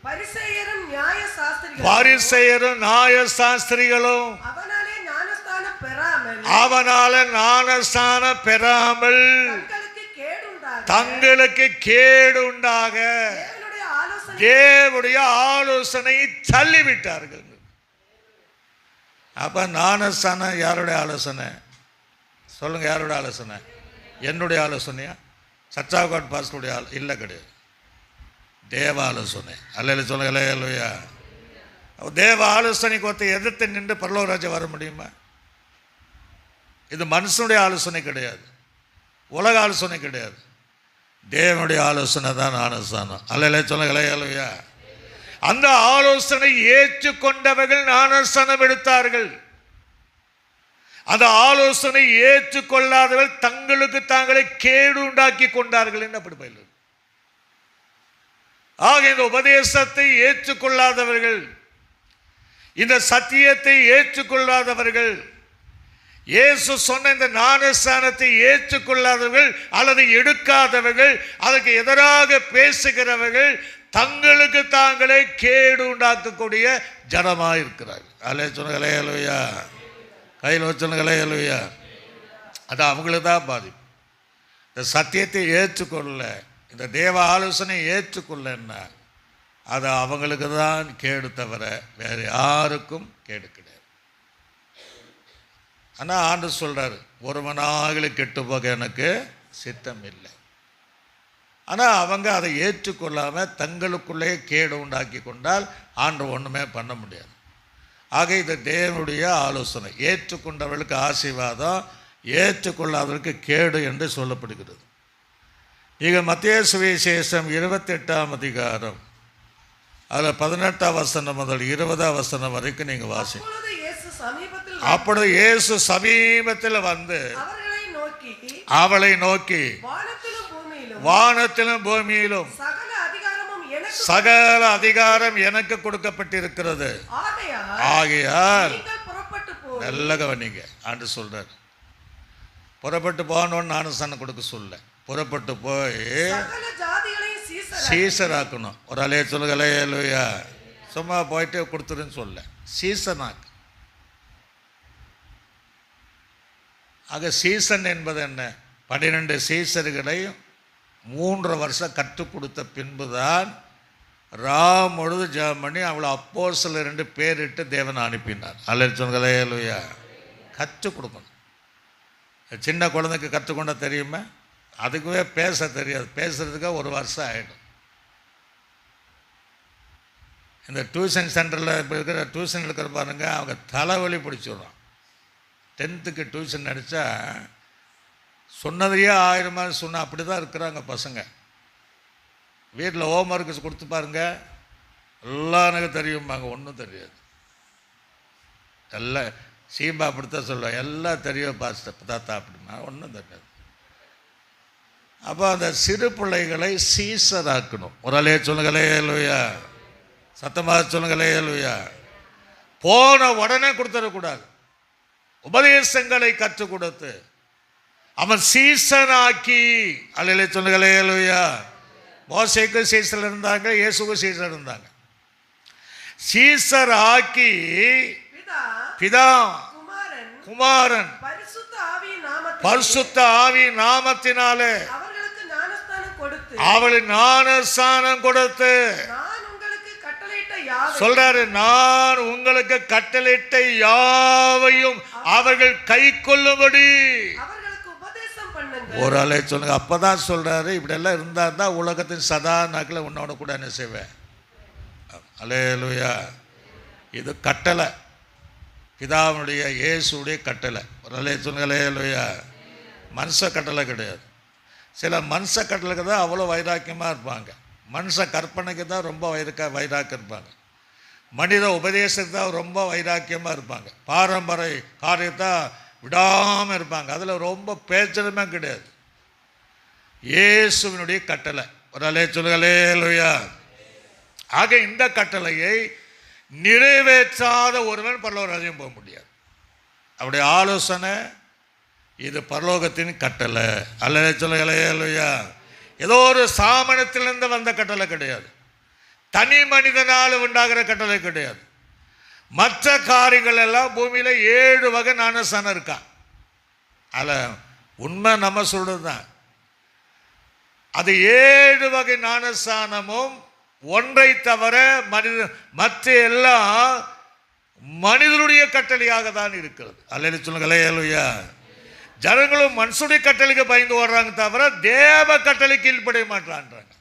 பரிசேயரும் நியாய சாஸ்திரிகளும் அவனால ஞானஸ்நானம் பெறாமல் தங்களுக்கு கேடுண்டாக தேவனுடைய ஆலோசனை தள்ளிவிட்டார்கள். அப்ப ஞானஸ்நானம் யாருடைய ஆலோசனை சொல்லுங்க? யாருடைய ஆலோசனை? என்னுடைய ஆலோசனையா? சச்சாகாட் பாஸ்டருடைய இல்லை, கிடையாது. தேவ ஆலோசனை. அல்ல சொல்லுங்க. அல்லையா? தேவ ஆலோசனைக்கு ஒருத்தர் எதிர்த்து நின்று பரலோகராஜ்யம் வர முடியுமா? இது மனுஷனுடைய ஆலோசனை கிடையாது, உலக ஆலோசனை கிடையாது. தேவனுடைய ஆலோசனை தான் ஞானஸ்நானம். அல்ல சொல்லுங்க. அல்லையா? அந்த ஆலோசனை ஏற்றுக்கொண்டவர்கள் ஞானஸ்நானம் எடுத்தார்கள். அந்த ஆலோசனை ஏற்றுக்கொள்ளாதவர்கள் தங்களுக்கு தாங்களே கேடு உண்டாக்கி கொண்டார்கள் என்று அப்படி பயிலும். ஆக இந்த உபதேசத்தை ஏற்றுக்கொள்ளாதவர்கள், இந்த சத்தியத்தை ஏற்றுக்கொள்ளாதவர்கள், இயேசு சொன்ன இந்த ஞானஸ்நானத்தை ஏற்றுக்கொள்ளாதவர்கள் அல்லது எடுக்காதவர்கள், அதற்கு எதிராக பேசுகிறவர்கள் தங்களுக்கு தாங்களே கேடு உண்டாக்கக்கூடிய ஜனமாக இருக்கிறார்கள். அல்ல சொன்னங்களே. அல்லையா? கையில் வச்சுங்களே. அல்லையா? அது அவங்களுக்கு தான் பாதிப்பு. இந்த சத்தியத்தை ஏற்றுக்கொள்ள, இந்த தேவ ஆலோசனை ஏற்றுக்கொள்ளன்னா அது அவங்களுக்கு தான் கேடு, தவிர வேறு யாருக்கும் கேடு கிடையாது. ஆனால் ஆண்டவர் சொல்றாரு, ஒருவனாக கெட்டு போக எனக்கு சித்தம் இல்லை. ஆனால் அவங்க அதை ஏற்றுக்கொள்ளாமல் தங்களுக்குள்ளே கேடு உண்டாக்கி கொண்டால் ஆண்டவர் ஒன்றுமே பண்ண முடியாது. ஆக இது தேவனுடைய ஆலோசனை. ஏற்றுக்கொண்டவர்களுக்கு ஆசீர்வாதம், ஏற்றுக்கொள்ளாதவர்களுக்கு கேடு என்று சொல்லப்படுகிறது. இங்க மத்தேயு சுவிசேஷம் 28ஆம் அதிகாரம் அதில் 18ஆம் வசனம் முதல் 20ஆம் வசனம் வரைக்கும் நீங்க வாசிங்க. அப்பொழுது இயேசு சமீபத்தில் வந்து அவளை நோக்கி, வானத்திலும் பூமியிலும் சகல அதிகாரம் எனக்கு கொடுக்கப்பட்டிருக்கிறது, ஆகையால் நல்ல கவனிங்க. ஆண்டு சொல்றார், புறப்பட்டு போகணும்னு ஞானஸ்நானம் கொடுக்க சொல்ல, புறப்பட்டு போய் சீசராக்கணும். ஒரு அலைய சொல்லுங்க. அல்லேலூயா. சும்மா போயிட்டு கொடுத்துருன்னு சொல்ல, சீசனாக்கு. ஆக சீசன் என்பது என்ன? 12 சீசர்களையும் 3 வருஷம் கற்றுக் கொடுத்த பின்புதான் ராம் முழுது ஜெபம் பண்ணி அவளை அப்போஸ்தலர் 2 பேரிட்டு தேவன் அனுப்பினார். அல்லேலூயா சொல்லுங்க. அல்லேலூயா. கற்றுக் கொடுக்கணும். சின்ன குழந்தைக்கு கற்றுக்கொண்டா தெரியுமா? அதுக்குவே பேச தெரியாது. பேசுறதுக்கு 1 வருஷம் ஆகிடும். இந்த டியூஷன் சென்டரில் இப்போ இருக்கிற டியூஷன் இருக்கிற பாருங்க, அவங்க தலைவலி பிடிச்சிடுறோம். 10th டியூஷன் அடித்தா சொன்னதையே 1000 மாதிரி சொன்னால் அப்படி தான் இருக்கிறாங்க பசங்க. வீட்டில் ஹோம் ஒர்க்கு கொடுத்து பாருங்க, எல்லாம் எனக்கு தெரியுமாங்க, ஒன்றும் தெரியாது. எல்லாம் சீம்பா அப்படித்தான் சொல்லுவேன், எல்லாம் தெரியும் பாஸ்டர் தாத்தா அப்படின்னா, ஒன்றும் தெரியாது. அப்போ அந்த சிறு பிள்ளைகளை சீசராக்கணும். ஒரு அலைய சொல்லுங்களே. அல்லேலூயா. சத்தமாக சொல்லுங்களே. அல்லேலூயா. போன உடனே கொடுத்துடக்கூடாது. உபதேசங்களை கற்றுக் கொடுத்து அவன் சீசனாக்கி. அல்லேலூயா சொல்லுங்களே. அல்லேலூயா. மோசேக்கு சீசர் இருந்தாங்க, இயேசுக்கு சீசர் இருந்தாங்க. சீசர் ஆக்கி பிதா, குமாரன், பரிசுத்த ஆவி நாமத்தினாலே அவளுக்கு ஞானஸ்நானம் கொடுத்து சொல்றாரு, நான் உங்களுக்கு கட்டளையிட்ட யாவையும் அவர்கள் கை கொள்ளும்படி. ஒரு அலை சொல்லுங்க. அப்பதான் சொல்றாரு, இப்படி எல்லாம் இருந்தா தான் உலகத்தின் சதா நாக்கில் உன்னோட கூட என்ன செய்வேன். அல்லேலூயா. இது கட்டளை, பிதாவுடைய இயேசுடைய கட்டளை. ஒரு அலை சொல்லுங்க. அல்லேலூயா. மனுஷ கட்டளை கிடையாது. சில மனுஷ கட்டளுக்கு தான் அவ்வளோ வைராக்கியமாக இருப்பாங்க, மனுஷ கற்பனைக்கு தான் ரொம்ப வைராக்கியம் இருப்பாங்க, மனித உபதேசத்துக்கு தான் ரொம்ப வைராக்கியமாக இருப்பாங்க, பாரம்பரிய காரியத்தை விடாமல் இருப்பாங்க, அதில் ரொம்ப பேச்சலுமே கிடையாது. இயேசுவினுடைய கட்டளை ஒரு அலே சொல்லுங்களே லூயா. ஆக இந்த கட்டளையை நிறைவேற்றாத ஒருவன் பரலோக ராஜ்யம் போக முடியாது. அவருடைய ஆலோசனை இது பரலோகத்தின் கட்டளை அல்ல சொல்லுங்களே லூயா. ஏதோ ஒரு சாமனத்திலிருந்து வந்த கட்டளை கிடையாது, தனி மனிதனால் உண்டாகிற கட்டளை கிடையாது. மற்ற காரியங்கள் எல்லாம் பூமியில் 7 வகை ஞானஸ்தானம் இருக்கான். அதில் உண்மை நம்ம சொல்கிறது தான், அது 7 வகை ஞானஸ்தானமும் ஒன்றை தவிர மற்ற எல்லாம் மனிதனுடைய கட்டளையாக தான் இருக்கிறது. அல்ல சொல்லுங்களே லூயா. ஜனங்களும் மனுஷனுடைய கட்டளைக்கு பயந்து ஓடுறாங்க தவிர தேவ கட்டளை கீழ்ப்படைய மாட்டான்றாங்க.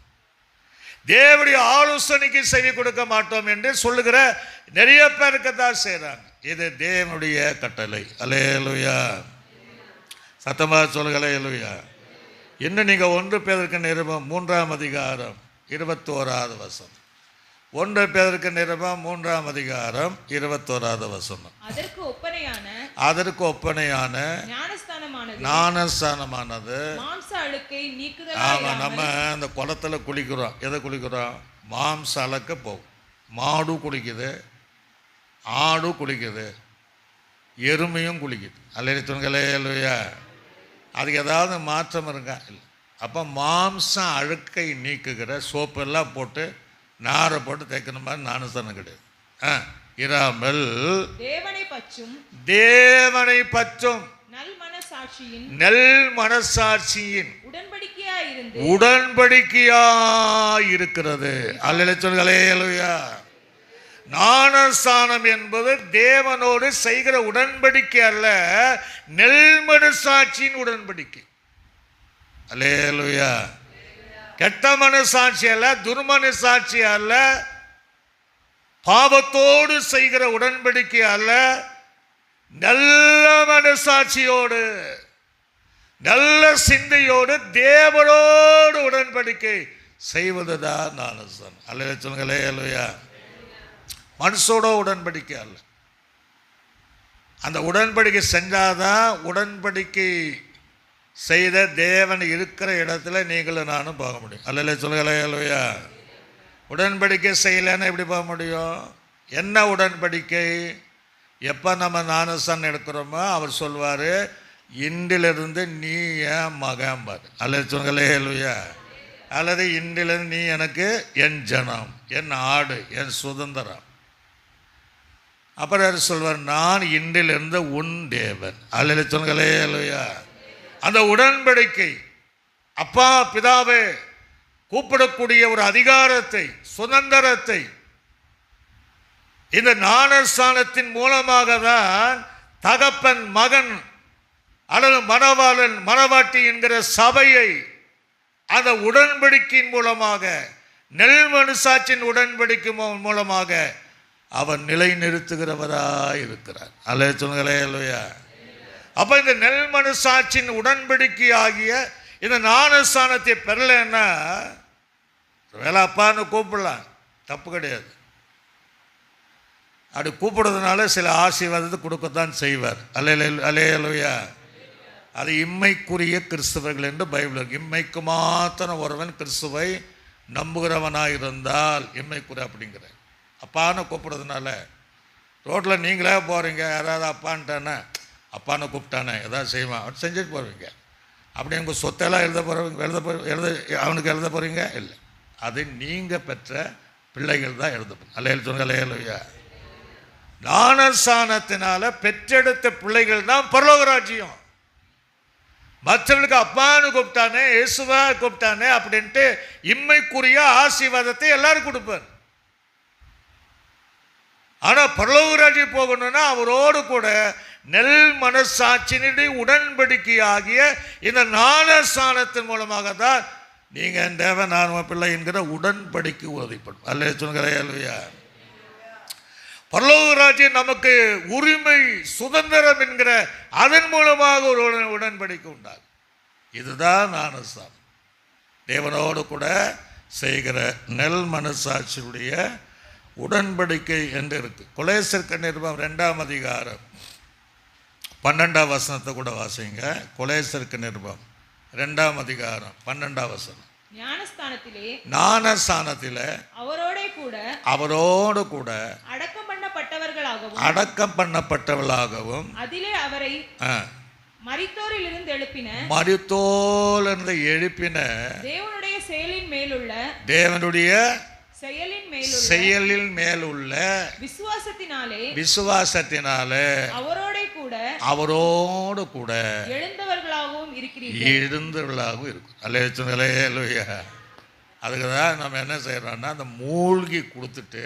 தேவனுடைய ஆலோசனைக்கு செவி கொடுக்க மாட்டோம் என்று சொல்லுகிற நிறைய பேருக்கு தான் செய்கிறாங்க. இது தேவனுடைய கட்டளை. அல்லேலூயா. சத்தமாக சொல்லுங்களே லூயா. இன்னும் நீங்கள் 1 பேருக்கு நிருபம் 3ஆம் அதிகாரம் 21வது வசனம். 1 பேருக்கு நிருபம் 3ஆம் அதிகாரம் 21வது வசனம். அதற்கு ஒப்பனையான ஞானஸ்தானமானது ஆமாம். நம்ம அந்த குளத்தில் குளிக்கிறோம். எதை குளிக்கிறோம்? மாம்ச அலக்க போகும். மாடு குளிக்குது, ஆடு குளிக்குது, எருமையும் குளிக்குது. அல்ல துணிகளே இல்லையா? அதுக்கு ஏதாவது மாற்றம் இருக்கா? இல்லை. அப்போ மாம்சம் அழுக்கை நீக்குகிற சோப்பெல்லாம் போட்டு நாரை போட்டு தேய்க்கிற மாதிரி ஞானஸ்தானம் கிடையாது. இராமல் தேவனை பற்றும் நல் மனசாட்சியின் உடன்படிக்கையாயிருக்கிறது. அல்ல சொல்களே அல்லையா. ஞானஸ்தானம் என்பது தேவனோடு செய்கிற உடன்படிக்கை அல்ல, நெல் மனசாட்சியின் உடன்படிக்கை. அல்லேலூயா. கெட்ட மனசாட்சி அல்ல, துர்மனசாட்சி அல்ல, பாவத்தோடு செய்கிற உடன்படிக்கை அல்ல, நல்ல மனசாட்சியோடு நல்ல சிந்தையோடு தேவனோடு உடன்படிக்கை செய்வதுதான் ஞானஸ்தானம். அல்ல சொல்லுங்களே அல்லையா. மனுஷோட உடன்படிக்கை அல்ல. அந்த உடன்படிக்கை செஞ்சாதான் உடன்படிக்கை செய்த தேவன் இருக்கிற இடத்துல நீங்களும் நானும் போக முடியும். அல்ல சொல்லுங்களே அல்லையா. உடன்படிக்கை செய்யலைன்னா எப்படி போக முடியும்? என்ன உடன்படிக்கை? எப்போ நம்ம ஞானஸ்தானம் எடுக்கிறோமோ அவர் சொல்வார், இன்றிலிருந்து நீ என் மகன்பார். அல்ல சொல்லுங்களே அல்லையா. அல்லது இன்றிலிருந்து நீ எனக்கு என் ஜனம், என் ஆடு, என் சுதந்திரம். அப்புறம் யார் சொல்வார்? நான் இன்றிலிருந்து உன் தேவன். அல்ல சொல்லுங்களே அல்லையா. அந்த உடன்படிக்கை அப்பா பிதாவே கூப்பிடக்கூடிய ஒரு அதிகாரத்தை, சுதந்திரத்தை இந்த ஞானஸ்தானத்தின் மூலமாக தான் தகப்பன் மகன் அல்லது மணவாளன் மணவாட்டி என்கிற சபையை அந்த உடன்படிக்கையின் மூலமாக, நெல் மனசாட்சியின் உடன்படிக்கை மூலமாக அவர் நிலைநிறுத்துகிறவராய் இருக்கிறார். அல்ல சொல்லுங்களே இல்லையா. அப்போ இந்த நெல் மனசாட்சியின் உடன்படிக்கை ஆகிய இந்த ஞானஸ்தானத்தை பெறலைன்னா வேலை அப்பான்னு கூப்பிடலாம், தப்பு கிடையாது. அப்படி கூப்பிடுறதுனால சில ஆசீர்வாதத்தை கொடுக்கத்தான் செய்வார். அல்லேலூயா. அது இம்மைக்குரிய கிறிஸ்தவர்கள் என்று பைபிள் இருக்கு. இம்மைக்கு மாத்திரம் ஒருவன் கிறிஸ்துவை நம்புகிறவனாக இருந்தால் இம்மைக்குரிய அப்படிங்கிற அப்பான்னு கூப்பிடுறதுனால. ரோட்டில் நீங்களே போகிறீங்க, யாராவது அப்பான்ட்டானே, அப்பான்னு கூப்பிட்டானே ஏதாவது செய்வான், அவன் செஞ்சுட்டு போவீங்க. அப்படி உங்கள் சொத்தெல்லாம் அவனுக்கு எழுத போகிறீங்க? இல்லை, அது நீங்கள் பெற்ற பிள்ளைகள் தான் எழுத போகிறீங்க. அல்ல சொல்லுங்க. ஞானஸ்தானத்தினால பெற்றெடுத்த பிள்ளைகள் தான் பரலோக ராஜ்யம். மற்றவர்களுக்கு அப்பான்னு கூப்பிட்டானே, இயேசுவா கூப்பிட்டானே அப்படின்ட்டு இம்மைக்குரிய ஆசீர்வாதத்தை எல்லாரும் கொடுப்பார். ஆனால் பரலோக ராஜ்யம் போகணும்னா அவரோடு கூட நெல் மனசாட்சியினுடைய உடன்படிக்கை ஆகிய இந்த ஞானஸ்தானத்தின் மூலமாக தான் நீங்கள் தேவன் நான் பிள்ளை என்கிற உடன்படிக்கை உறுதிப்படும். அல்ல சொல்லுங்க. பரலோக ராஜ்யம் நமக்கு உரிமை, சுதந்திரம் என்கிற அதன் மூலமாக ஒரு உடன்படிக்கை உண்டாகும். இதுதான் ஞானஸ்தானம். தேவனோடு கூட செய்கிற நெல் மனசாட்சியுடைய உடன்படிக்கை என்று இருக்கு. கொலேசருக்கு நிருபம் 2ஆம் அதிகாரம் 12ஆம் வசனத்தை கூட வாசிங்க. கொலேசருக்கு நிருபம் 2ஆம் அதிகாரம் 12ஆம் வசனம். ஞானஸ்தானத்திலே அவரோடு கூட அடக்கம் பண்ணப்பட்டவர்களாகவும் அதிலே அவரை மரித்தோரிலிருந்து எழுப்பின தேவனுடைய செயலின் மேலுள்ள விசுவாசத்தினாலே அவரோடு கூட எழுந்தவர்களாகவும் இருக்கும். அல்லேலூயா. அதுக்கு தான் நம்ம என்ன செய்யறோம்னா, அந்த மூழ்கி கொடுத்துட்டு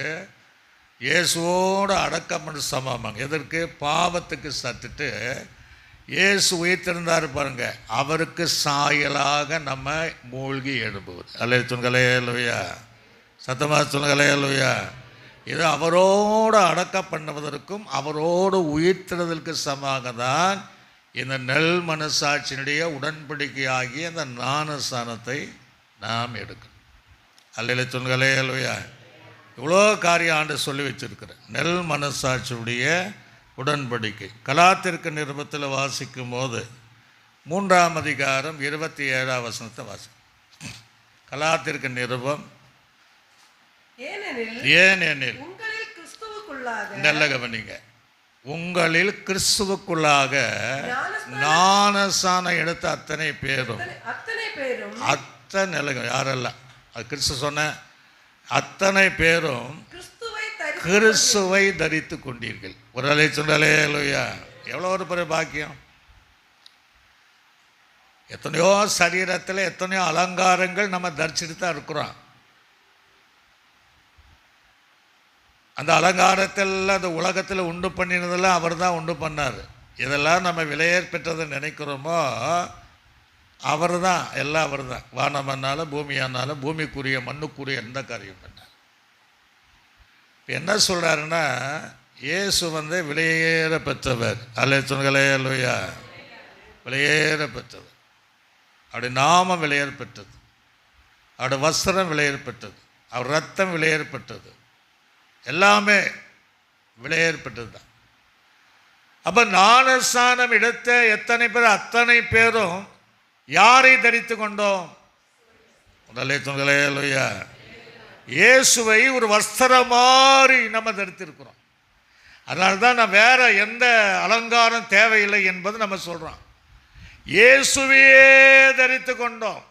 இயேசுவோடு அடக்கம் பண்ண சமமாங்க. எதற்கு? பாவத்துக்கு சத்துட்டு இயேசு உயிர்த்திருந்தார் பாருங்க, அவருக்கு சாயலாக நம்ம மூழ்கி எழுப்புவது. அல்லேலூயா. சத்தமாக சொல்லுங்களேலூயா. இது அவரோடு அடக்கம் பண்ணுவதற்கும் அவரோடு உயிர்த்திடுதலுக்கு சமமாக தான் இந்த நெல் மனசாட்சியினுடைய உடன்படிக்கை ஆகிய இந்த ஞானஸ்தானத்தை நாம் எடுக்கணும். அல்லேலூயா சொல்லுங்களேலூயா. இவ்வளோ காரியம் ஆண்டு சொல்லி வச்சிருக்கிறேன். நெல் மனசாட்சியுடைய உடன்படிக்கை. கலாத்திற்கு நிருபத்தில் வாசிக்கும் போது 3ஆம் அதிகாரம் 27ஆம் வசனத்தை வாசிக்கும். கலாத்திற்கு நிருபம். ஏனெனில் நல்ல கவனிங்க, உங்களில் கிறிஸ்துவுக்குள்ளாக ஞானஸ்தானம் எடுத்த அத்தனை பேரும் யாரெல்லாம் அது கிறிஸ்து சொன்ன அத்தனை பேரும் கிறிஸ்துவை தரித்து கொண்டீர்கள். ஒரு அலை சொல்லலேலூயா. எவ்வளோ ஒரு பெரிய பாக்கியம். எத்தனையோ சரீரத்தில் எத்தனையோ அலங்காரங்கள் நம்ம தரிச்சுட்டு தான் இருக்கிறோம். அந்த அலங்காரத்தில் அந்த உலகத்தில் உண்டு பண்ணினதெல்லாம் அவர் தான் உண்டு பண்ணார். இதெல்லாம் நம்ம விலையேற் பெற்றதை நினைக்கிறோமோ அவர் தான், எல்லாம் அவர் தான். வானமானாலும் பூமியானாலும் பூமிக்குரிய மண்ணுக்குரிய எந்த காரியம் பண்ணார். இப்போ என்ன சொல்கிறாருன்னா, இயேசு விலையேற பெற்றவர். அல்லேலூயா. விலையேற பெற்றவர். அவருடைய நாமம் விலையேற பெற்றது, அவருடைய வஸ்திரம் விலையேற பெற்றது, அவர் ரத்தம் விலையேற பெற்றது, எல்லாமே விலையேற்பட்டது தான். அப்போ ஞானஸ்தானம் எடுத்த எத்தனை பேர் அத்தனை பேரும் யாரை தரித்து கொண்டோம்? அல்லேலூயா. இயேசுவை ஒரு வஸ்திரம் மாதிரி நம்ம தரித்திருக்கிறோம். அதனால தான் நான் வேற எந்த அலங்காரம் தேவையில்லை என்பது நம்ம சொல்கிறோம். இயேசுவையே தரித்து கொண்டோம்.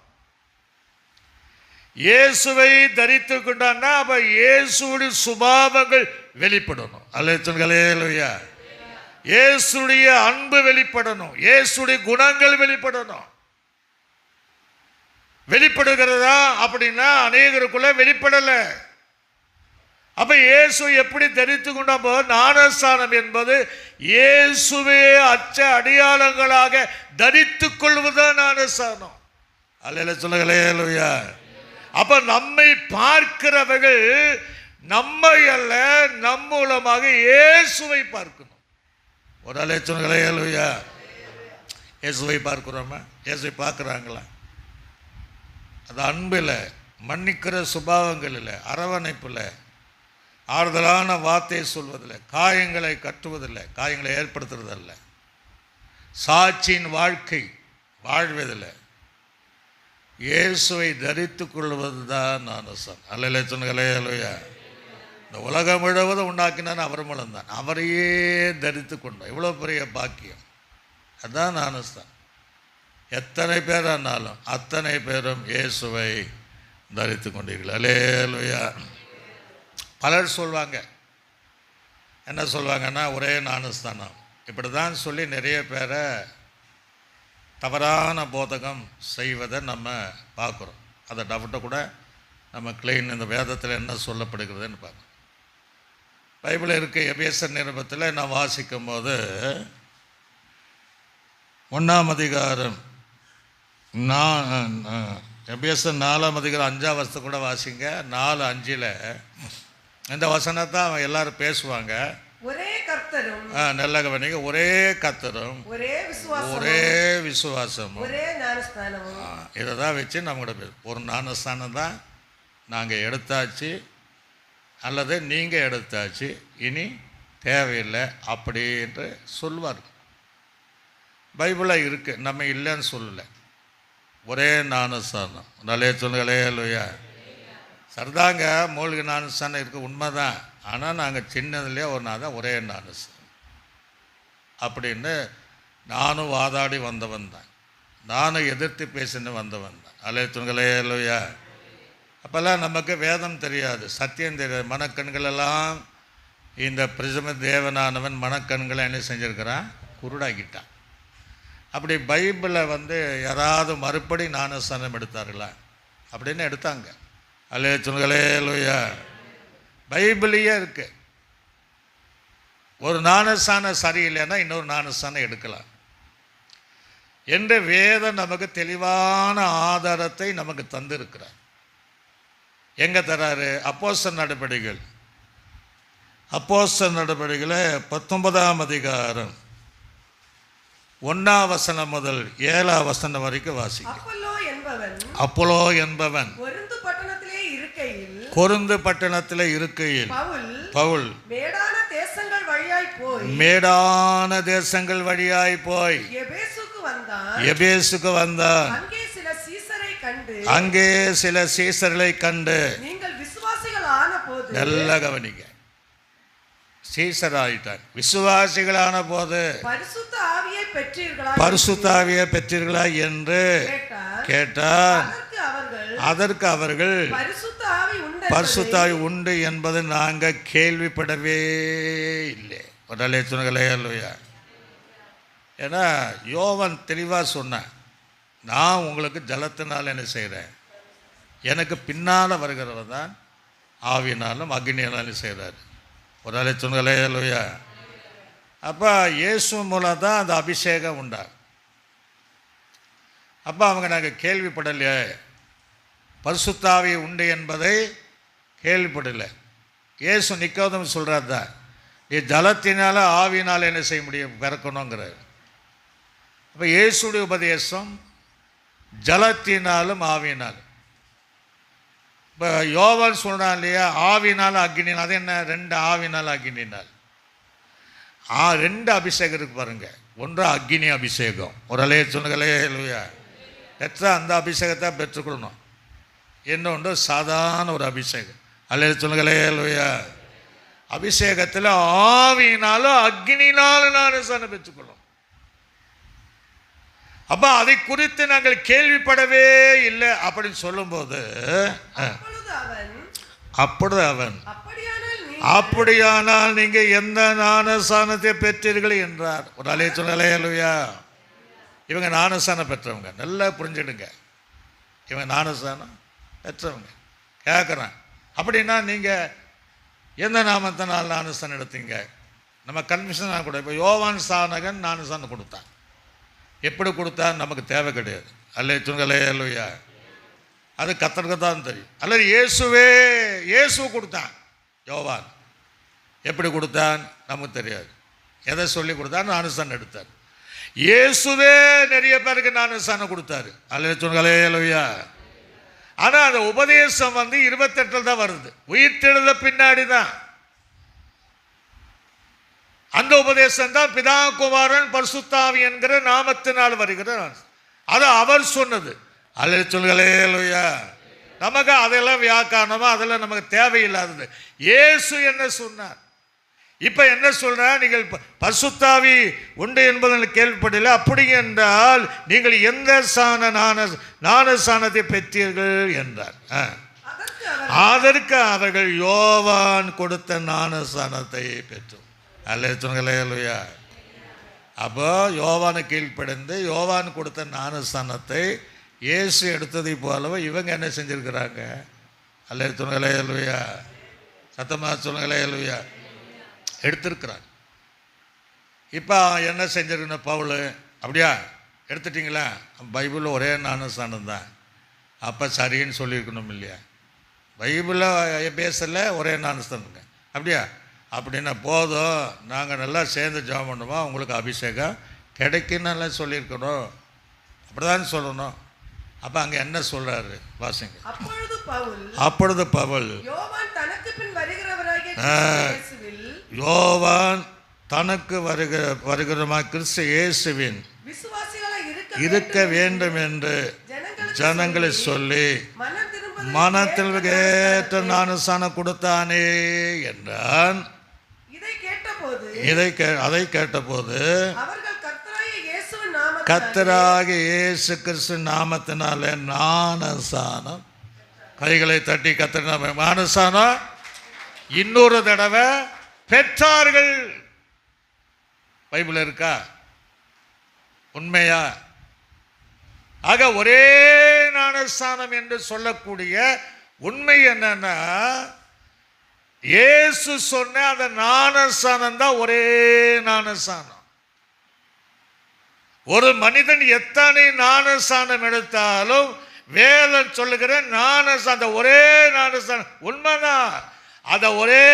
இயேசுவை தரித்து கொண்டான்னா அப்ப இயேசுடைய சுபாவங்கள் வெளிப்படணும். அல்லேலூயா. இயேசுடைய அன்பு வெளிப்படணும், இயேசுடைய குணங்கள் வெளிப்படணும். வெளிப்படுகிறதா அப்படின்னா அநேகருக்குள்ள வெளிப்படல. அப்ப இயேசு எப்படி தரித்து கொண்டப்போ, ஞானஸ்தானம் என்பது இயேசுவே அச்ச அடையாளங்களாக தரித்துக் கொள்வதுதான் ஞானஸ்தானம். அல்லேலூயா. அப்ப நம்மை பார்க்கிறவர்கள் நம்மை அல்ல, நம் மூலமாக இயேசுவை பார்க்கணும். ஒரு அல்லேலூயா. இயேசுவை பார்க்கிறோமா? இயேசுவை பார்க்குறாங்களா? அது அன்பில், மன்னிக்கிற சுபாவங்கள் இல்லை, அரவணைப்பில், ஆறுதலான வார்த்தையை சொல்வதில்லை, காயங்களை கட்டுவதில்லை, காயங்களை ஏற்படுத்துறதில்ல, சாட்சியின் வாழ்க்கை வாழ்வதில்லை, இயேசுவை தரித்து கொள்வது தான் ஞானஸ்தானம். அல்லேலூயா. இந்த உலகம் முழுவதும் உண்டாக்கினான் அவர் மூலம்தான். அவரையே தரித்து கொண்டோம். இவ்வளோ பெரிய பாக்கியம். அதுதான் ஞானஸ்தானம். எத்தனை பேரானாலும் அத்தனை பேரும் இயேசுவை தரித்து கொண்டீர்கள். அல்லேலூயா. பலர் சொல்வாங்க, என்ன சொல்வாங்கன்னா, ஒரே ஞானஸ்தானம் இப்படி தான் சொல்லி நிறைய பேரை தவறான போதகம் செய்வதை நம்ம பார்க்குறோம். அதை டவுட்டை கூட நம்ம கிளீன் இந்த வேதத்தில் என்ன சொல்லப்படுகிறதுன்னு பார்க்கணும். பைபிள் இருக்க எபேசர் நிருபத்தில் நான் வாசிக்கும் போது 1ஆம் அதிகாரம் எபேசர் 4ஆம் அதிகாரம் 5ஆம் வசனத்தை கூட வாசிங்க. 4:5 இந்த வசனத்தை அவன் எல்லாரும் பேசுவாங்க. ஒரே கர்த்தரும், நல்ல கவனிங்க, ஒரே கர்த்தரும், ஒரே விசுவாசமும், ஒரே விசுவாசமும், ஒரே ஞானஸ்தானமும். இதை தான் வச்சு நம்ம கூட பேச ஒரு ஞானஸ்தானம் தான் நாங்கள் எடுத்தாச்சு அல்லது நீங்கள் எடுத்தாச்சு, இனி தேவையில்லை அப்படின்ட்டு சொல்வார். பைபிளில் இருக்குது, நம்ம இல்லைன்னு சொல்லலை. ஒரே ஞானஸ்தானம். நல்லே சொல்லுங்களே இல்லையா? சரிதாங்க, மூலிகை ஞானஸ்தானம் இருக்குது, உண்மைதான். ஆனால் நாங்கள் சின்னதுலேயே ஒரு நாள் தான் ஒரே ஞானஸ்தானம் அப்படின்னு நானும் வாதாடி வந்தவன் தான், நானும் எதிர்த்து பேசின்னு வந்தவன் தான். அல்லே சொல்லுங்களே இல்லையா? அப்போல்லாம் நமக்கு வேதம் தெரியாது, சத்தியம் தெரியாது. மனக்கண்களெல்லாம் இந்த பிரசம தேவனானவன் மனக்கண்களை என்ன செஞ்சுருக்கிறான்? குருடாக்கிட்டான். அப்படி பைபிளை யாராவது மறுபடி ஞானஸ்தானம் எடுத்தார்களா அப்படின்னு எடுத்தாங்க. அல்லே சொல்லுங்களே இல்லையா? பைபிளையே இருக்கு. ஒரு ஞானஸ்தானம் சரியில்லைன்னா இன்னொரு ஞானஸ்தானம் எடுக்கலாம் என்று வேதம் நமக்கு தெளிவான ஆதாரத்தை நமக்கு தந்திருக்கிறார். எங்கே தராரு? அப்போஸ்தலர் நடபடிகள். அப்போஸ்தலர் நடபடிகளை 19ஆம் அதிகாரம் 1ஆம் வசனம் முதல் 7ஆம் வசனம் வரைக்கும் வாசிக்க. அப்போலோ என்பவன் கொரிந்து பட்டணத்திலே இருக்கையில் பவுல் மேடான தேசங்கள் வழியாய் போய் எபேசுக்கு வந்தான். அங்கே சில சீசர்களை கண்டு நீங்கள் விசுவாசிகள் ஆனபோது, நல்ல கவனிங்க, சீசராயிட்டார். விசுவாசிகளான போது பரிசுத்த ஆவியை பெற்றீர்களா என்று கேட்டார். அதற்கு அவர்கள் பரிசுத்த ஆவி உண்டு என்பது நாங்கள் கேள்விப்படவே இல்லை. உடலே சொன்னங்களே இல்லையா? ஏன்னா யோவான் தெளிவாக சொன்னேன், நான் உங்களுக்கு ஜலத்தினால் என்ன செய்கிறேன், எனக்கு பின்னால் வருகிறவர் தான் ஆவியினாலும் அக்னியினாலும் செய்கிறார். ஒரு ஆளை சொன்னங்களே இல்லையா? அப்போ இயேசு மூலம் தான் அந்த அபிஷேகம் உண்டாகும். அப்போ அவங்க நாங்கள் கேள்விப்படலையே, பரிசுத்த ஆவி உண்டு என்பதை கேள்விப்படலை. இயேசு நிக்கோதேமு சொல்கிறார் தான், நீ ஜலத்தினால ஆவியினால் என்ன செய்ய முடியும், பிறக்கணுங்கிறார். அப்போ இயேசுடைய உபதேசம் ஜலத்தினாலும் ஆவியினாலும். இப்போ யோவான் சொல்கிறான் இல்லையா, ஆவினாலும் அக்னினால். அது என்ன? 2 ஆவினாலும் அக்னினால். 2 அபிஷேகம் இருக்கு பாருங்க. ஒன்று அக்னி அபிஷேகம். ஒரு அலைய சொன்னங்களே இல்லையா? பெற்ற அந்த அபிஷேகத்தை பெற்றுக்கொள்ளணும். இன்னொன்று சாதாரண ஒரு அபிஷேகம். அல்ல சொல்லுங்களே இல்லையா? அபிஷேகத்தில் ஆவியினாலும் அக்னினாலும் நான் பெற்றுக்கொள்ளும். அப்போ அதை குறித்து நாங்கள் கேள்விப்படவே இல்லை அப்படின்னு சொல்லும்போது, அப்பொழுது அவன் அப்படியானால் நீங்க எந்த ஞானஸ்தானத்தை பெற்றீர்கள் என்றார். ஒரு அலைய சொல்லலே இல்லையா? இவங்க ஞானஸ்தானம் பெற்றவங்க, நல்லா புரிஞ்சிடுங்க. இவங்க ஞானஸ்தானம் பெற்றவங்க. கேட்குறான், அப்படின்னா நீங்கள் எந்த நாமத்தினால் ஞானஸ்தானம் எடுத்தீங்க? நம்ம கன்ஃபியூஷன் ஆகக்கூடாது. இப்போ யோவான் ஸ்நானகன் ஞானஸ்தானம் கொடுத்தான். எப்படி கொடுத்தா நமக்கு தேவை கிடையாது. அல்ல சொல்லுங்களே இல்லையா? அது கத்தருக்கு தான் தெரியும். அல்லது இயேசு கொடுத்தான். யோவான் எப்படி கொடுத்தான் நமக்கு தெரியாது. எதை சொல்லி கொடுத்தான்? ஞானஸ்தானம் எடுத்தார். இயேசுவே நிறைய பேருக்கு ஞானஸ்தானம் கொடுத்தாரு. அல்ல சொல்லுங்களே இல்லையா? ஆனால் அந்த உபதேசம் 28 தான் வருது. உயிர்த்தெழுத பின்னாடி தான் அந்த உபதேசம் தான் பிதா குமாரன் பரிசுத்த ஆவி என்கிற நாமத்தினால் வருகிறார். அது அவர் சொன்னது. அல்ல சொல்லுங்களே இல்லையா? நமக்கு அதெல்லாம் வியாக்காரணமா, அதெல்லாம் நமக்கு தேவையில்லாதது. இயேசு என்ன சொன்னார்? இப்ப என்ன சொல்ற? நீங்கள் பரிசுத்த ஆவி உண்டு என்பதை கேள்விப்படல. அப்படி என்றால் நீங்கள் எந்த ஞானஸ்தானத்தை பெற்றீர்கள் என்றார். அதற்கு அவர்கள் யோவான் கொடுத்த ஞானஸ்தானத்தை பெற்றோம். அல்ல சொன்னங்களே இல்லையா? அப்போ யோவானை கீழ்ப்படைந்து யோவான் கொடுத்த ஞானஸ்தானத்தை இயேசு எடுத்ததை போலவே இவங்க என்ன செஞ்சிருக்கிறாங்க? அல்ல சொன்னங்களே இல்லையா? சத்தமாக சொல்லுங்களே இல்லையா? எடுத்திருக்கிறாங்க. இப்போ என்ன செஞ்சிருக்கணும்? பவுல் அப்படியா எடுத்துட்டிங்களா? பைபிளில் ஒரே ஞானஸ்தானம் தான். அப்போ சரின்னு சொல்லியிருக்கணும் இல்லையா? பைபிளில் பேசல ஒரே ஞானஸ்தானங்க அப்படியா? அப்படின்னா போதும், நாங்கள் நல்லா சேர்ந்து ஜெபம் பண்ணுவோம், உங்களுக்கு அபிஷேகம் கிடைக்குன்னு சொல்லியிருக்கணும். அப்படிதான் சொல்லணும். அப்போ அங்கே என்ன சொல்கிறாரு வாசிங்க. அப்பொழுது பவுல் யோவான் தனக்கு பின் வருகிறவராகிய இயேசுவில் யோவான் தனக்கு வருகிறமா கிறிஸ்து இயேசுவின் விசுவாசிகளாய் இருக்க வேண்டும் என்று ஜனங்களை சொல்லி மனத்தில் ஏற்ற ஞானஸ்நானம் கொடுத்தானே என்றான். அதை கேட்டபோது கர்த்தராகிய இயேசு கிறிஸ்து நாமத்தினாலே ஞானஸ்நானம், கைகளை தட்டி கர்த்தர் ஞானஸ்நானம் இன்னொரு தடவை பெற்றார்கள். பைபிள் இருக்கா? உண்மையா? ஆக ஒரே ஞானஸ்நானம் என்று சொல்லக்கூடிய உண்மை என்னன்னா, இயேசு சொன்ன அந்த ஞானஸ்நானம் தான் ஒரே ஞானஸ்நானம். ஒரு மனிதன் எத்தனை ஞானஸ்நானம் எடுத்தாலும் வேதம் சொல்லுகிற ஞானஸ்நானம் ஒரே ஞானஸ்நானம் உண்மைதான். அந்த ஒரே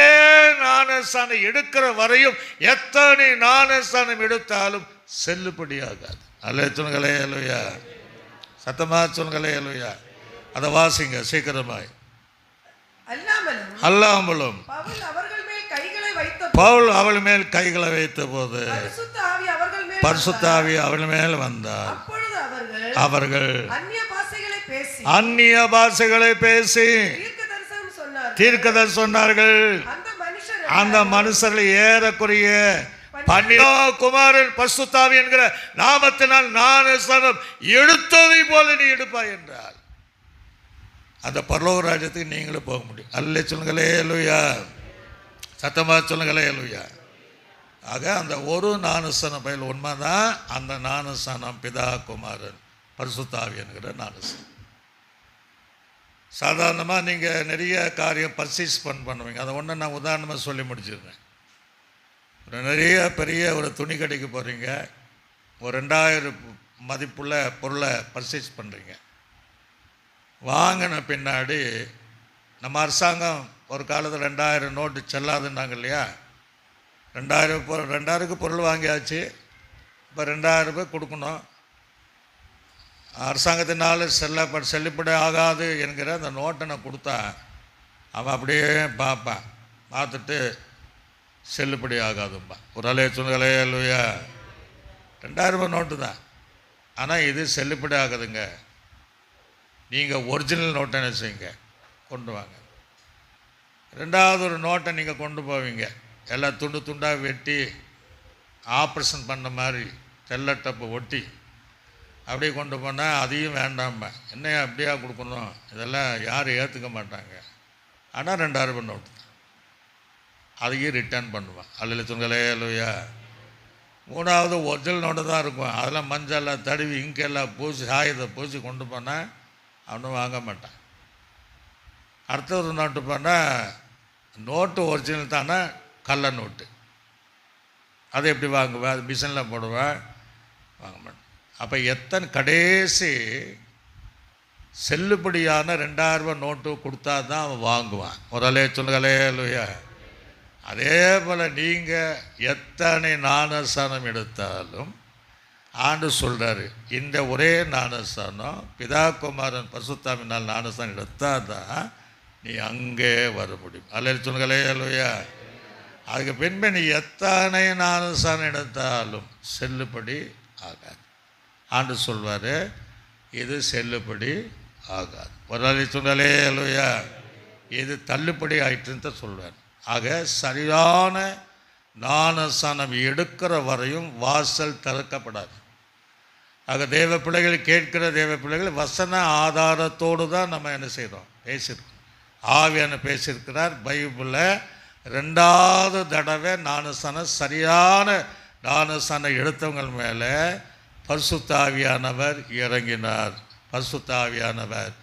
ஞானஸ்நானம் எடுக்கிற வரையும் எத்தனை ஞானஸ்நானம் எடுத்தாலும் செல்லுபடியாகாது. அல்லேலூயா, அல்லேலூயா, சத்தமா சொல்லுங்களே அல்லேலூயா. அதை வாசிங்க சீக்கிரமாய். அல்லாமலும் பவுல் அவள் மேல் கைகளை வைத்த போது பரிசுத்த ஆவி அவள் மேல் வந்தார். அவர்கள் அந்நிய பாஷைகளை பேசி தீர்க்கதரிசனம் சொன்னார்கள். அந்த மனுஷர்கள் ஏறக்குறைய குமாரன் பரிசுத்த ஆவி என்கிற நாமத்தினால் ஞானஸ்நானம் எடுத்ததை போல நீ எடுப்பாய் என்றார். அந்த பரலோக ராஜ்யத்துக்கு நீங்களும் போக முடியும். அல்லே சொல்லுங்களே அல்லேலூயா, சத்தமா சொல்லுங்களே அல்லேலூயா. ஆக அந்த ஒரு ஞானஸ்நானம் பயில் உண்மைதான். அந்த ஞானஸ்நானம் பிதா குமாரன் பரிசுத்த ஆவி என்கிற ஞானஸ்நானம். சாதாரணமாக நீங்கள் நிறைய காரியம் பர்ச்சேஸ் பண்ணுவீங்க. அதை ஒன்று நான் உதாரணமாக சொல்லி முடிச்சிருந்தேன். நிறைய பெரிய ஒரு துணி கடைக்கு போகிறீங்க, ஒரு 2000 மதிப்புள்ள பொருளை பர்ச்சேஸ் பண்ணுறீங்க. வாங்கின பின்னாடி நம்ம அரசாங்கம் ஒரு காலத்தில் 2000 நோட்டு செல்லாதுன்னாங்க இல்லையா? 2000க்கு பொருள் வாங்கியாச்சு. இப்போ 2000 ரூபாய் கொடுக்கணும். அரசாங்கத்தினால் செல்லுபடி ஆகாது என்கிற அந்த நோட்டை நான் கொடுத்தா அவன் அப்படியே பார்ப்பான். பார்த்துட்டு செல்லுபடி ஆகாதும்பா. ஒரு அலைய சொல்லுங்களே அல்லையா, 2000 ரூபாய் நோட்டு தான். ஆனால் இது செல்லுபடி ஆகுதுங்க. நீங்கள் ஒரிஜினல் நோட்டை என்ன செய்யுங்க, கொண்டு வாங்க. ரெண்டாவது ஒரு நோட்டை நீங்கள் கொண்டு போவீங்க, எல்லாம் துண்டு துண்டாக வெட்டி ஆப்ரேஷன் பண்ண மாதிரி தெல்லட்டப்பை ஒட்டி அப்படியே கொண்டு போனால் அதையும் வேண்டாம்பா. என்னையா அப்படியா கொடுக்கணும், இதெல்லாம் யாரும் ஏற்றுக்க மாட்டாங்க. ஆனால் 2000 ரூபாய் நோட்டு தான், அதையும் ரிட்டர்ன் பண்ணுவான். அல்ல துங்களே அல்லையா. மூணாவது ஒரிஜினல் நோட்டு தான் இருக்கும். அதெல்லாம் மஞ்சள் தடவி இங்கெல்லாம் பூசி சாயத்தை பூசி கொண்டு போனால் அவனும் வாங்க மாட்டான். அடுத்த ஒரு நோட்டு போனால் நோட்டு ஒரிஜினல் தானே, கள்ள நோட்டு, அதை எப்படி வாங்குவேன்? அது மிஷினில் போடுவேன், வாங்க மாட்டேன். அப்போ எத்தனை கடைசி செல்லுபடியான 2000 ரூபாய் நோட்டு கொடுத்தா தான் அவன் வாங்குவான். ஒரு அலைய சொல்லுங்களே இல்லையா. அதே போல் நீங்கள் எத்தனை ஞானஸ்நானம் எடுத்தாலும் ஆண்டு சொல்கிறாரு, இந்த ஒரே ஞானஸ்நானம் பிதா குமாரன் பரிசுத்தாவினால் ஞானஸ்நானம் எடுத்தால் தான் நீ அங்கே வர முடியும். அல்ல சொல்லுங்களே இல்லையா. அதுக்கு பின்பு நீ எத்தனை ஞானஸ்நானம் எடுத்தாலும் செல்லுபடி ஆகாது. ஆண்டு சொல்வார், இது செல்லுபடி ஆகாது. ஒரு நாள் சொன்னாலே இல்லையா, இது தள்ளுபடி ஆயிட்டுன்னு தான் சொல்வார். ஆக சரியான ஞானஸ்நானம் எடுக்கிற வரையும் வாசல் திறக்கப்படாது. ஆக தேவ பிள்ளைகள், கேட்கிற தேவ பிள்ளைகள் வசன ஆதாரத்தோடு தான் நம்ம என்ன செய்கிறோம், பேசியிருக்கோம். ஆவியான பேசியிருக்கிறார் பைபிளில். 2வது தடவை ஞானஸ்நானம் சரியான ஞானஸ்நானம் எடுத்தவங்க மேலே பரிசுத்த ஆவியானவர் இறங்கினார். பரிசுத்த ஆவியானவர்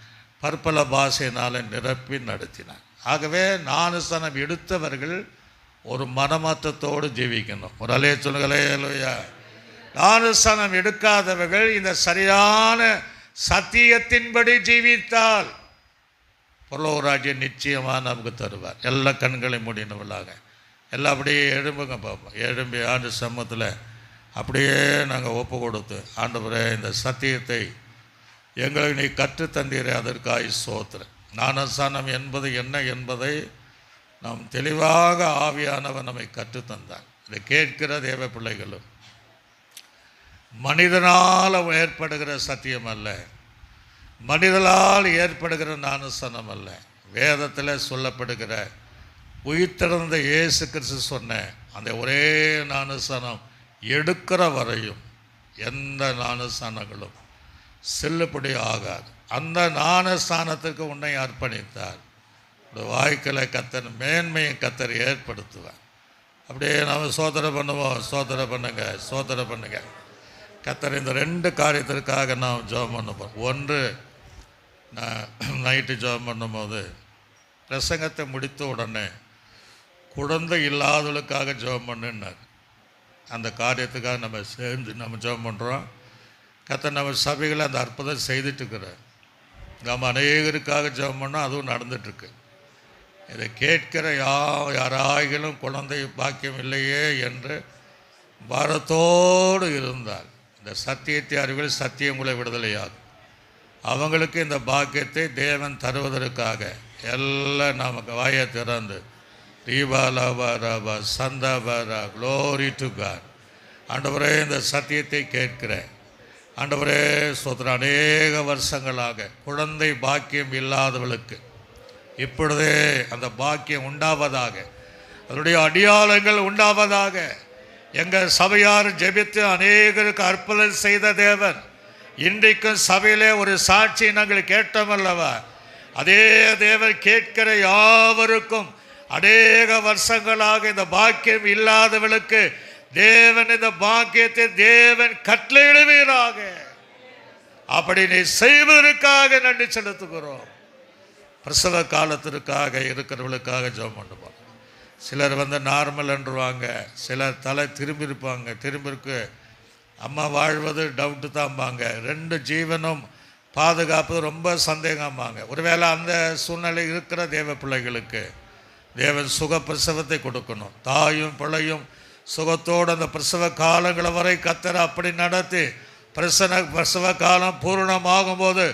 பற்பல பாஷையினால் நிரப்பி நடத்தினார். ஆகவே ஞானஸ்நானம் எடுத்தவர்கள் ஒரு மனமாற்றத்தோடு ஜீவிக்கணும். ஒரு அலைய சொல்லுங்களே இல்லையா. ஞானஸ்நானம் எடுக்காதவர்கள் இந்த சரியான சத்தியத்தின்படி ஜீவித்தால் பரலோகராஜ்யம் நிச்சயமாக நமக்கு தருவார். எல்லா கண்களை மூடினவர்களாக எல்லாம் அப்படியே எழும்புங்க பார்ப்போம். எழும்பி ஆண்டு சமூகத்தில் அப்படியே நாங்கள் ஒப்பு கொடுத்து, ஆண்டவரே இந்த சத்தியத்தை எங்களுக்கு நீ கற்றுத்தந்தீரே, அதற்காக ஸ்தோத்திரம். ஞானஸ்நானம் என்பது என்ன என்பதை நாம் தெளிவாக ஆவியானவர் நம்மை கற்றுத்தந்தார். இதை கேட்கிற தேவ பிள்ளைகளும் மனிதனால் ஏற்படுகிற சத்தியம் அல்ல, மனிதனால் ஏற்படுகிற ஞானஸ்நானம் அல்ல, வேதத்தில் சொல்லப்படுகிற உயிர்த்தெழுந்த இயேசு கிறிஸ்து சொன்ன அந்த ஒரே ஞானஸ்நானம் எடுக்கிற வரையும் எந்த ஞானஸ்நானங்களும் செல்லுபடி ஆகாது. அந்த ஞானஸ்தானத்திற்கு உன்னை அர்ப்பணித்தார் வாழ்க்கையில கத்தர் மேன்மையை கத்தர் ஏற்படுத்துவார். அப்படியே நாம் சோதனை பண்ணுவோம். சோதனை பண்ணுங்க. கத்தர் இந்த 2 காரியத்திற்காக நாம் ஜெபம் பண்ணுவோம். ஒன்று, நான் நைட்டு ஜெபம் பண்ணும்போது பிரசங்கத்தை முடித்த உடனே குழந்தை இல்லாதவளுக்காக ஜெபம் பண்ணுன்னார். அந்த காரியத்துக்காக நம்ம சேர்ந்து நம்ம ஜெபம் பண்ணுறோம். கத்தர் நம்ம சபைகளை அந்த அற்புதம் செய்துட்டுருக்குறார். நம்ம அநேகருக்காக ஜெபம் பண்ணோம், அதுவும் நடந்துட்டுருக்கு. இதை கேட்கிற யாராயிலும் குழந்தை பாக்கியம் இல்லையே என்று பாரத்தோடு இருந்தால் இந்த சத்தியத்தை அறிவில் சத்தியம் உங்களை விடுதலையாகும். அவங்களுக்கு இந்த பாக்கியத்தை தேவன் தருவதற்காக எல்லாம் நமக்கு வாயை திறந்து ரீபாலாபா சந்தாபாரா க்ளோரி டு காட். ஆண்டவரே, இந்த சத்தியத்தை கேட்கிறேன். ஆண்டவரே ஸ்தோத்திரம். அநேக வருஷங்களாக குழந்தை பாக்கியம் இல்லாதவளுக்கு இப்பொழுதே அந்த பாக்கியம் உண்டாவதாக, அதனுடைய அடையாளங்கள் உண்டாவதாக. எங்கள் சபையார் ஜெபித்து அநேகருக்கு அற்புதம் செய்த தேவன் இன்றைக்கும் சபையிலே ஒரு சாட்சி நாங்கள் கேட்டோம் அல்லவா? அதே தேவன் கேட்கிற யாவருக்கும் அநேக வருஷங்களாக இந்த பாக்கியம் இல்லாதவளுக்கு தேவன் இந்த பாக்கியத்தை தேவன் கட்டளையிடுவீராக. அப்படி நீ செய்வதற்காக நன்றி செலுத்துகிறோம். பிரசவ காலத்திற்காக இருக்கிறவர்களுக்காக ஜெபம் பண்ணுவோம். சிலர் நார்மல் என்றுவாங்க, சிலர் தலை திரும்பியிருப்பாங்க, திரும்பிருக்கு அம்மா வாழ்வது டவுட்டு தான்பாங்க, 2 ஜீவனும் பாதுகாப்பது ரொம்ப சந்தேகமாங்க. ஒருவேளை அந்த சூழ்நிலை இருக்கிற தேவ பிள்ளைகளுக்கு தேவன் சுக பிரசவத்தை கொடுக்கணும். தாயும் பிள்ளையும் சுகத்தோடு அந்த பிரசவ காலங்களை வரை கத்தர் அப்படி நடத்தி பிரசவ காலம் பூரணமாகும் போது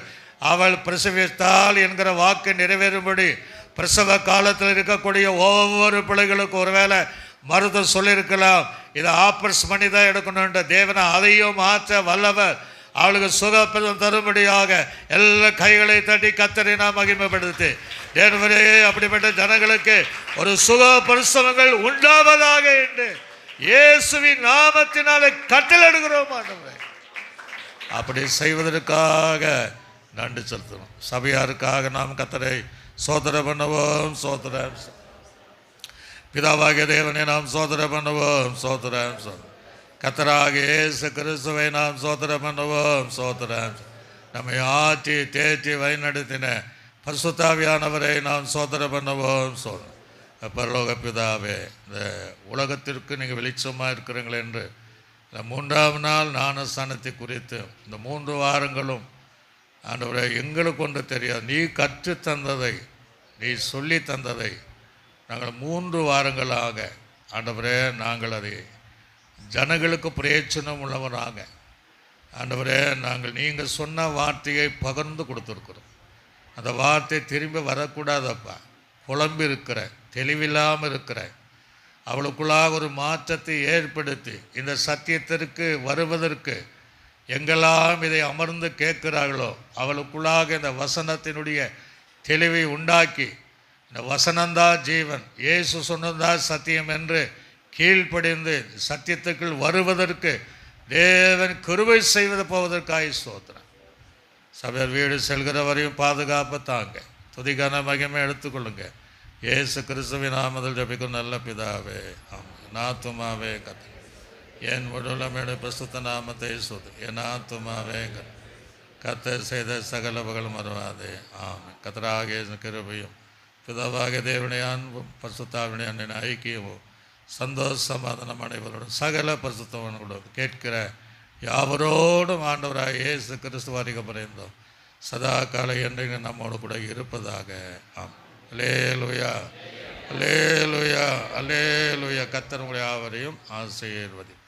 அவள் பிரசவித்தாள் என்கிற வாக்கு நிறைவேறும்படி பிரசவ காலத்தில் இருக்கக்கூடிய ஒவ்வொரு பிள்ளைகளுக்கும் ஒருவேளை மருத்துவம் சொல்லியிருக்கலாம், இதை ஆப்ரேஷன் பண்ணி தான் எடுக்கணுன்ற தேவனை அதையும் மாற்ற வல்லவர். அவளுக்கு சுகப்பிரசவம் தரும்படியாக எல்லா கைகளை தட்டி கத்தரை நாம் மகிமைப்படுத்தி தேவரே அப்படிப்பட்ட ஜனங்களுக்கு ஒரு சுக பிரசவங்கள் உண்டாவதாக என்று இயேசுவின் நாமத்தினாலே கட்டளையிடுகிறோம். அப்படி செய்வதற்காக நன்றி செலுத்தணும். சபையாருக்காக நாம் கத்தரை சோதனை பண்ணுவோம். சோதரம் பிதாவாகிய தேவனை நாம் சோதனை பண்ணுவோம். சோதரம் கத்தராகிய இயேசு கிறிஸ்துவை நாம் சோதனை பண்ணுவோம். சோதரம் நம்மை ஆற்றி தேற்றி வழிநடத்தின பரிசுத்தாவியானவரை நாம் சோதனை பண்ணுவோம். பரலோக பிதாவே, இந்த உலகத்திற்கு நீங்கள் வெளிச்சமாக இருக்கிறீங்களே என்று இந்த 3ஆம் நாள் ஞானஸ்நானத்தை குறித்து இந்த 3 வாரங்களும் ஆண்டவரே எங்களுக்கு ஒன்று தெரியாது, நீ கற்று தந்ததை, நீ சொல்லி தந்ததை நாங்கள் 3 வாரங்களாக ஆண்டவரே நாங்கள் அதை ஜனங்களுக்கு பிரயோஜனம் உள்ளவராக ஆண்டவரே நாங்கள் நீங்கள் சொன்ன வார்த்தையை பகிர்ந்து கொடுத்துருக்குறோம். அந்த வார்த்தை திரும்பி வரக்கூடாதப்பா. குழம்பி இருக்கிற, தெளிவில்லாமல் இருக்கிற அவளுக்குள்ளாக ஒரு மாற்றத்தை ஏற்படுத்தி இந்த சத்தியத்திற்கு வருவதற்கு எங்கெல்லாம் இதை அமர்ந்து கேட்கிறார்களோ அவளுக்குள்ளாக இந்த வசனத்தினுடைய தெளிவை உண்டாக்கி இந்த வசனந்தான் ஜீவன், இயேசு சொன்னதான் சத்தியம் என்று கீழ்ப்படிந்து சத்தியத்துக்குள் வருவதற்கு தேவன் கிருபை செய்வது போவதற்காக ஸ்தோத்திரம். சபையர் வீடு செல்கிற வரையும் பாதுகாப்பு தாங்க, துதிக்கான மகிமை எடுத்துக்கொள்ளுங்க. இயேசு கிறிஸ்துவின் நாமத்தில் ஜெபிக்கும் நல்ல பிதாவே, ஆமென். ஆத்துமாவே கர்த்தர் என் உடலமேடு பிரசுத்த நாமத்தை சோது, என் ஆத்துமாவே கர்த்தர் செய்த சகல புகழ் மறவாதே. ஆமென். கர்த்தராகிய கிருபையும் பிதாவாகிய தேவனுடைய அன்பும் பரிசுத்தாவினுடைய அன்பின் ஐக்கியமும் சந்தோஷ சமாதானம் அனைவரோடும் சகல பரிசுத்தவனோடு கேட்கிற யாவரோடும் ஆண்டவராக இயேசு கிறிஸ்து வரைக்கும் பறைந்தோம் சதா காலை என்றைக்கு நம்மோடு கூட இருப்பதாக. ஆம். அல்லேலூயா, அல்லேலூயா, அல்லேலூயா. கர்த்தர் உங்களை யாவரையும் ஆசீர்வதிப்பார்.